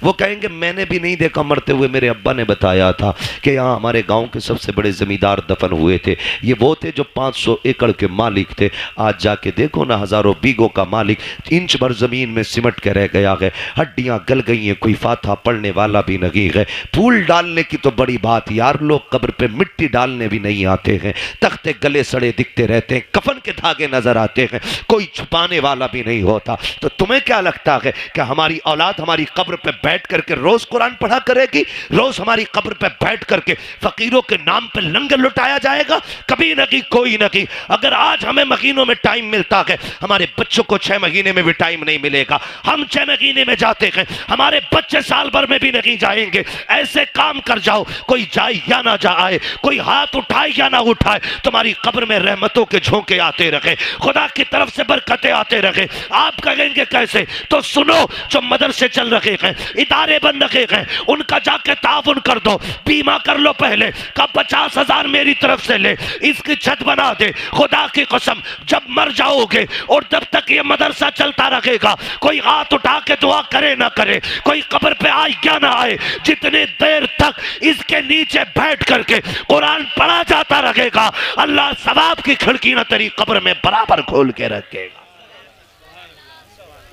वो कहेंगे मैंने भी नहीं देखा मरते हुए, मेरे अब्बा ने बताया था कि यहाँ हमारे गांव के सबसे बड़े जमींदार दफन हुए थे, ये वो थे जो 500 एकड़ के मालिक थे। आज जाके देखो ना, हजारों बीघों का मालिक इंच भर जमीन में सिमट के रह गया है, हड्डियां गल गई हैं, कोई फाथा पढ़ने वाला भी नहीं है। फूल डालने की तो बड़ी बात यार, लोग कब्र पे मिट्टी डालने भी नहीं आते हैं, तख्ते गले सड़े दिखते रहते हैं, कफन के धागे नजर आते हैं, कोई छुपाने वाला भी नहीं होता। तो तुम्हें क्या लगता है कि हमारी औलाद हमारी कब्र पे बैठ करके रोज कुरान पढ़ा करेगी? रोज हमारी कब्र पे बैठ करके फकीरों के नाम पे लंगर लुटाया जाएगा? कभी नहीं, कोई नहीं। अगर आज हमें महीनों में टाइम मिलता है, हमारे बच्चों को 6 महीने में भी टाइम नहीं मिलेगा। हम 6 महीने में जाते हैं, हमारे बच्चे साल भर में भी नहीं जाएंगे। ऐसे काम कर जाओ, कोई जाए या ना जाए, कोई हाथ उठाए या ना उठाए, तुम्हारी कब्र में रहमतों के झोंके आते रहे, खुदा की तरफ से बरकतें आते रहे। आप कहेंगे कैसे? तो सुनो, जो मदरसे चल रहे हैं, इदारे बन रहे हैं, उनका जाके ताउन कर दो, बीमा कर लो पहले का 50,000 मेरी तरफ से ले, इसकी छत बना दे। खुदा की कसम, जब मर जाओगे और जब तक ये मदरसा चलता रहेगा, कोई हाथ उठा के दुआ करे ना करे, कोई कब्र पे आए क्या ना आए, जितने देर तक इसके नीचे बैठ करके कुरान पढ़ा जाता रहेगा, अल्लाह सवाब की खिड़की ना तेरी कब्र में बराबर खोल के रखेगा।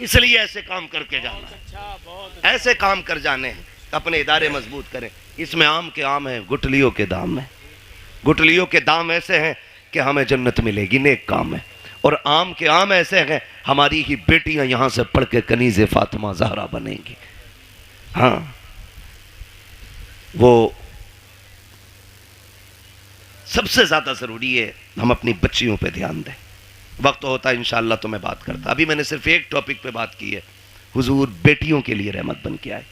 इसलिए ऐसे काम करके जाना, ऐसे काम कर जाने हैं, अपने इदारे मजबूत करें। इसमें आम के आम है, गुठलियों के दाम है। गुठलियों के दाम ऐसे हैं कि हमें जन्नत मिलेगी, नेक काम है। और आम के आम ऐसे हैं, हमारी ही बेटियां यहां से पढ़ के कनीज़े फातिमा ज़हरा बनेंगी। हाँ, वो सबसे ज्यादा जरूरी है हम अपनी बच्चियों पे ध्यान दें। वक्त होता है इंशाअल्लाह तो मैं बात करता, अभी मैंने सिर्फ एक टॉपिक पे बात की है, हुजूर बेटियों के लिए रहमत बन के आए,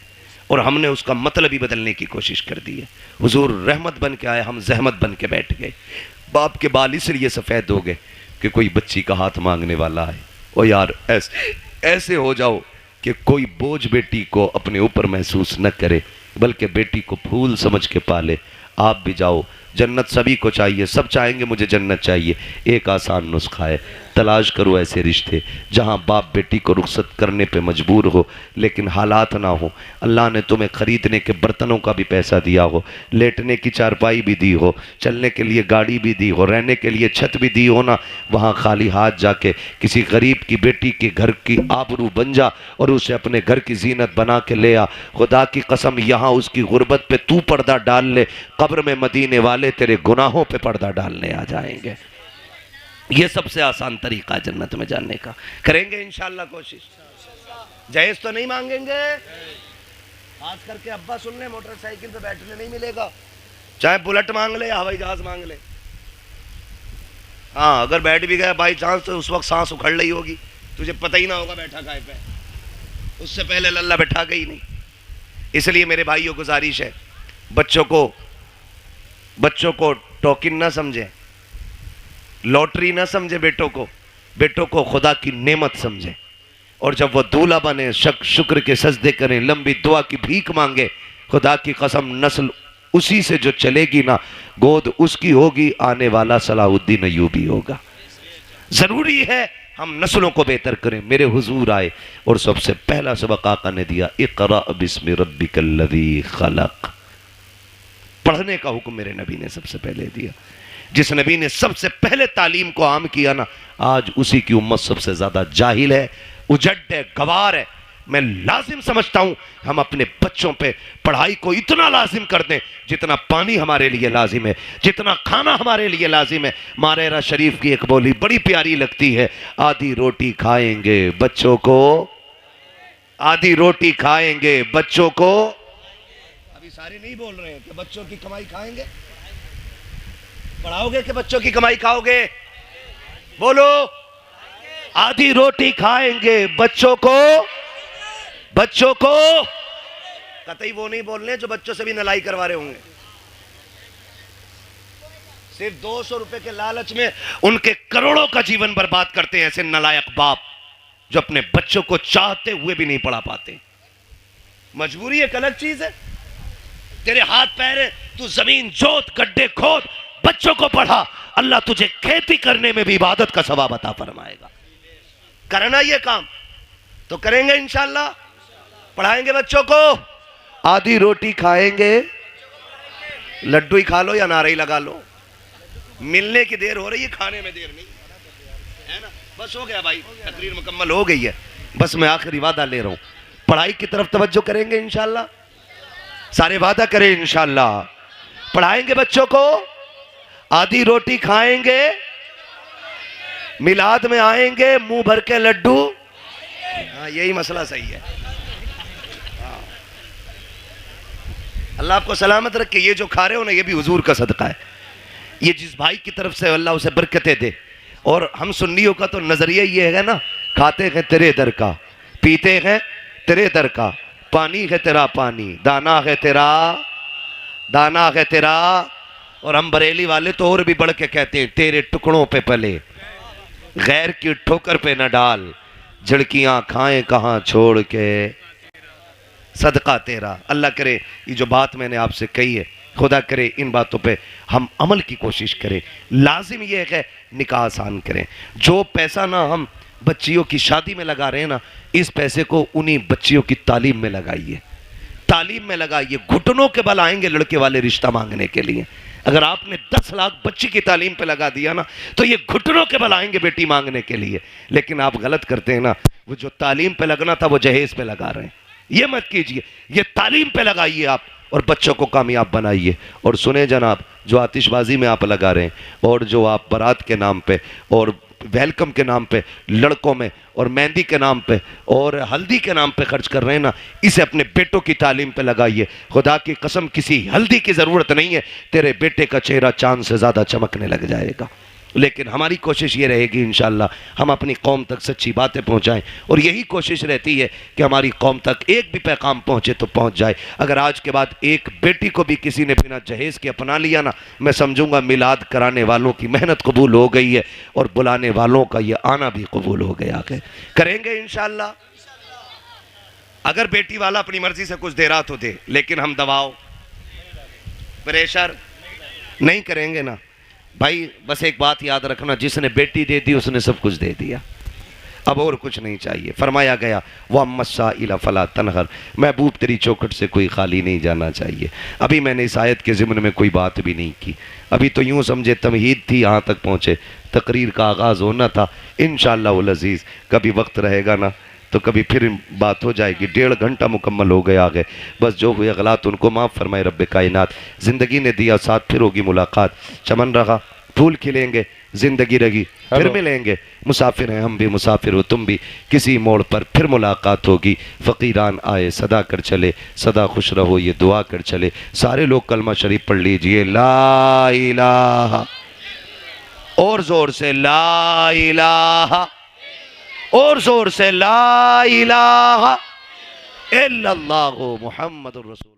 और हमने उसका मतलब ही बदलने की कोशिश कर दी है। हुजूर रहमत बन के आए, हम जहमत बन के बैठ गए। बाप के बाल इसलिए सफ़ेद हो गए कि कोई बच्ची का हाथ मांगने वाला है। ओ यार, ऐसे हो जाओ कि कोई बोझ बेटी को अपने ऊपर महसूस न करे, बल्कि बेटी को फूल समझ के पाले। आप भी जाओ, जन्नत सभी को चाहिए, सब चाहेंगे मुझे जन्नत चाहिए। एक आसान नुस्खा है, तलाश करो ऐसे रिश्ते जहां बाप बेटी को रुखसत करने पे मजबूर हो, लेकिन हालात ना हो। अल्लाह ने तुम्हें खरीदने के बर्तनों का भी पैसा दिया हो, लेटने की चारपाई भी दी हो, चलने के लिए गाड़ी भी दी हो, रहने के लिए छत भी दी हो ना, वहाँ खाली हाथ जाके किसी गरीब की बेटी के घर की आबरू बन जा और उसे अपने घर की जीनत बना के ले आ। खुदा की कसम, यहाँ उसकी गुर्बत पे तू पर्दा डाल ले, कब्र में मदीने वाले तेरे गुनाहों पे पर्दा डालने आ जाएंगे। ये सबसे आसान तरीका जन्नत में जाने का। करेंगे इंशाअल्लाह कोशिश। जहेज तो नहीं मांगेंगे, आज करके अब्बा सुन ले, मोटरसाइकिल पे बैठने नहीं मिलेगा, चाहे बुलेट मांग ले या हवाई जहाज मांग ले। हाँ, अगर बैठ भी गया बाई चांस तो उस वक्त सांस उखड़ रही होगी, तुझे पता ही ना होगा बैठा काय पे, उससे पहले लल्ला बैठा गई नहीं। इसलिए मेरे भाइयों गुजारिश है, बच्चों को टोकिन ना समझे, लॉटरी ना समझे, बेटों को खुदा की नेमत समझे। और जब वो दूल्हा बने, शुक्र के सजदे करें, लंबी दुआ की भीख मांगे। खुदा की कसम, नस्ल उसी से जो चलेगी ना, गोद उसकी होगी, आने वाला सलाहुद्दीन अय्यूबी होगा। जरूरी है हम नस्लों को बेहतर करें। मेरे हुजूर आए और सबसे पहला सबक आका ने दिया, इक़रा बिस्मि रब्बिकल्लज़ी खलक़। पढ़ने का हुक्म मेरे नबी ने सबसे पहले दिया। जिस नबी ने सबसे पहले तालीम को आम किया ना, आज उसी की उम्मत सबसे ज्यादा जाहिल है, उजड़ है, गवार है। मैं लाजिम समझता हूं हम अपने बच्चों पे पढ़ाई को इतना लाजिम कर दें जितना पानी हमारे लिए लाजिम है, जितना खाना हमारे लिए लाजिम है। मारेरा शरीफ की एक बोली बड़ी प्यारी लगती है, आधी रोटी खाएंगे बच्चों को, आधी रोटी खाएंगे बच्चों को। अभी सारे नहीं बोल रहे हैं कि बच्चों की कमाई खाएंगे, पढ़ाओगे कि बच्चों की कमाई खाओगे? बोलो, आधी रोटी खाएंगे बच्चों को कतई वो नहीं बोल रहे जो बच्चों से भी नलाई करवा रहे होंगे। सिर्फ 200 रुपए के लालच में उनके करोड़ों का जीवन बर्बाद करते हैं ऐसे नलायक बाप, जो अपने बच्चों को चाहते हुए भी नहीं पढ़ा पाते। मजबूरी एक अलग चीज है, तेरे हाथ पैर है, तू जमीन जोत, गड्ढे खोद, बच्चों को पढ़ा, अल्लाह तुझे खेती करने में भी इबादत का सवाब अता फरमाएगा। करना ये काम तो करेंगे इंशाअल्लाह। पढ़ाएंगे बच्चों को, आधी रोटी खाएंगे, लड्डू ही खा लो या नारे ही लगा लो, मिलने की देर हो रही है, खाने में देर नहीं है ना। बस हो गया भाई, तकरीर मुकम्मल हो गई है। बस मैं आखिरी वादा ले रहा हूं, पढ़ाई की तरफ तवज्जो करेंगे इंशाल्लाह, सारे वादा करें इंशाल्लाह। पढ़ाएंगे बच्चों को, आधी रोटी खाएंगे, मिलाद में आएंगे, मुंह भर के लड्डू। हाँ, यही मसला सही है। हाँ। अल्लाह आपको सलामत रखे। ये जो खा रहे हो ना, ये भी हुजूर का सदका है। ये जिस भाई की तरफ से अल्लाह उसे बरकतें दे। और हम सुन्नियों का तो नजरिया ये है ना, खाते हैं तेरे दर का, पीते हैं तेरे दर का, पानी है तेरा पानी, दाना है तेरा, दाना है तेरा। और हम बरेली वाले तो और भी बढ़ के कहते हैं, तेरे टुकड़ों पे पले, गैर की ठोकर पे न डाल, झड़कियां खाएं कहां छोड़ के, सदका तेरा। अल्लाह करे ये जो बात मैंने आपसे कही है, खुदा करे इन बातों पे हम अमल की कोशिश करें। लाजिम ये है निकाह आसान करें। जो पैसा ना हम बच्चियों की शादी में लगा रहे हैं ना, इस पैसे को उन्हीं बच्चियों की तालीम में लगाइए, तालीम में लगाइए। घुटनों के बल आएंगे लड़के वाले रिश्ता मांगने के लिए। अगर आपने 10 लाख बच्ची की तालीम पे लगा दिया ना, तो ये घुटनों के बल आएंगे बेटी मांगने के लिए। लेकिन आप गलत करते हैं ना, वो जो तालीम पे लगना था वो जहेज पे लगा रहे हैं। ये मत कीजिए, ये तालीम पे लगाइए आप और बच्चों को कामयाब बनाइए। और सुने जनाब, जो आतिशबाजी में आप लगा रहे हैं और जो आप बारात के नाम पे और वेलकम के नाम पे, लड़कों में और मेहंदी के नाम पे और हल्दी के नाम पे खर्च कर रहे हैं ना, इसे अपने बेटों की तालीम पे लगाइए। खुदा की कसम, किसी हल्दी की ज़रूरत नहीं है, तेरे बेटे का चेहरा चांद से ज़्यादा चमकने लग जाएगा। लेकिन हमारी कोशिश ये रहेगी इंशाअल्लाह, हम अपनी कौम तक सच्ची बातें पहुंचाएं। और यही कोशिश रहती है कि हमारी कौम तक एक भी पैगाम पहुंचे तो पहुंच जाए। अगर आज के बाद एक बेटी को भी किसी ने बिना जहेज़ के अपना लिया ना, मैं समझूंगा मिलाद कराने वालों की मेहनत कबूल हो गई है और बुलाने वालों का ये आना भी कबूल हो गया है। करेंगे इंशाअल्लाह। अगर बेटी वाला अपनी मर्जी से कुछ दे रहा तो दे, लेकिन हम दबाव प्रेशर नहीं करेंगे ना भाई। बस एक बात याद रखना, जिसने बेटी दे दी उसने सब कुछ दे दिया, अब और कुछ नहीं चाहिए। फरमाया गया वह मस्सा इला फला तनहर, महबूब तेरी चौखट से कोई खाली नहीं जाना चाहिए। अभी मैंने इस आयत के ज़िम्न में कोई बात भी नहीं की, अभी तो यूँ समझे तमहीद थी, यहाँ तक पहुँचे, तकरीर का आगाज़ होना था। इंशाअल्लाह उल अज़ीज़ कभी वक्त रहेगा ना तो कभी फिर बात हो जाएगी। 1.5 घंटा मुकम्मल हो गया आगे। बस जो हुए गलत उनको माफ़ फरमाए रब्बे कायनात। ज़िंदगी ने दिया साथ, फिर होगी मुलाकात। चमन रहा, फूल खिलेंगे, ज़िंदगी रही, फिर मिलेंगे। मुसाफिर हैं हम भी, मुसाफिर हो तुम भी, किसी मोड़ पर फिर मुलाकात होगी। फ़कीरान आए सदा कर चले, सदा खुश रहो ये दुआ कर चले। सारे लोग कलमा शरीफ पढ़ लीजिए, ला इलाहा, और ज़ोर से ला इलाहा, और जोर से ला इलाहा इल्लल्लाहु मुहम्मदुर रसूल।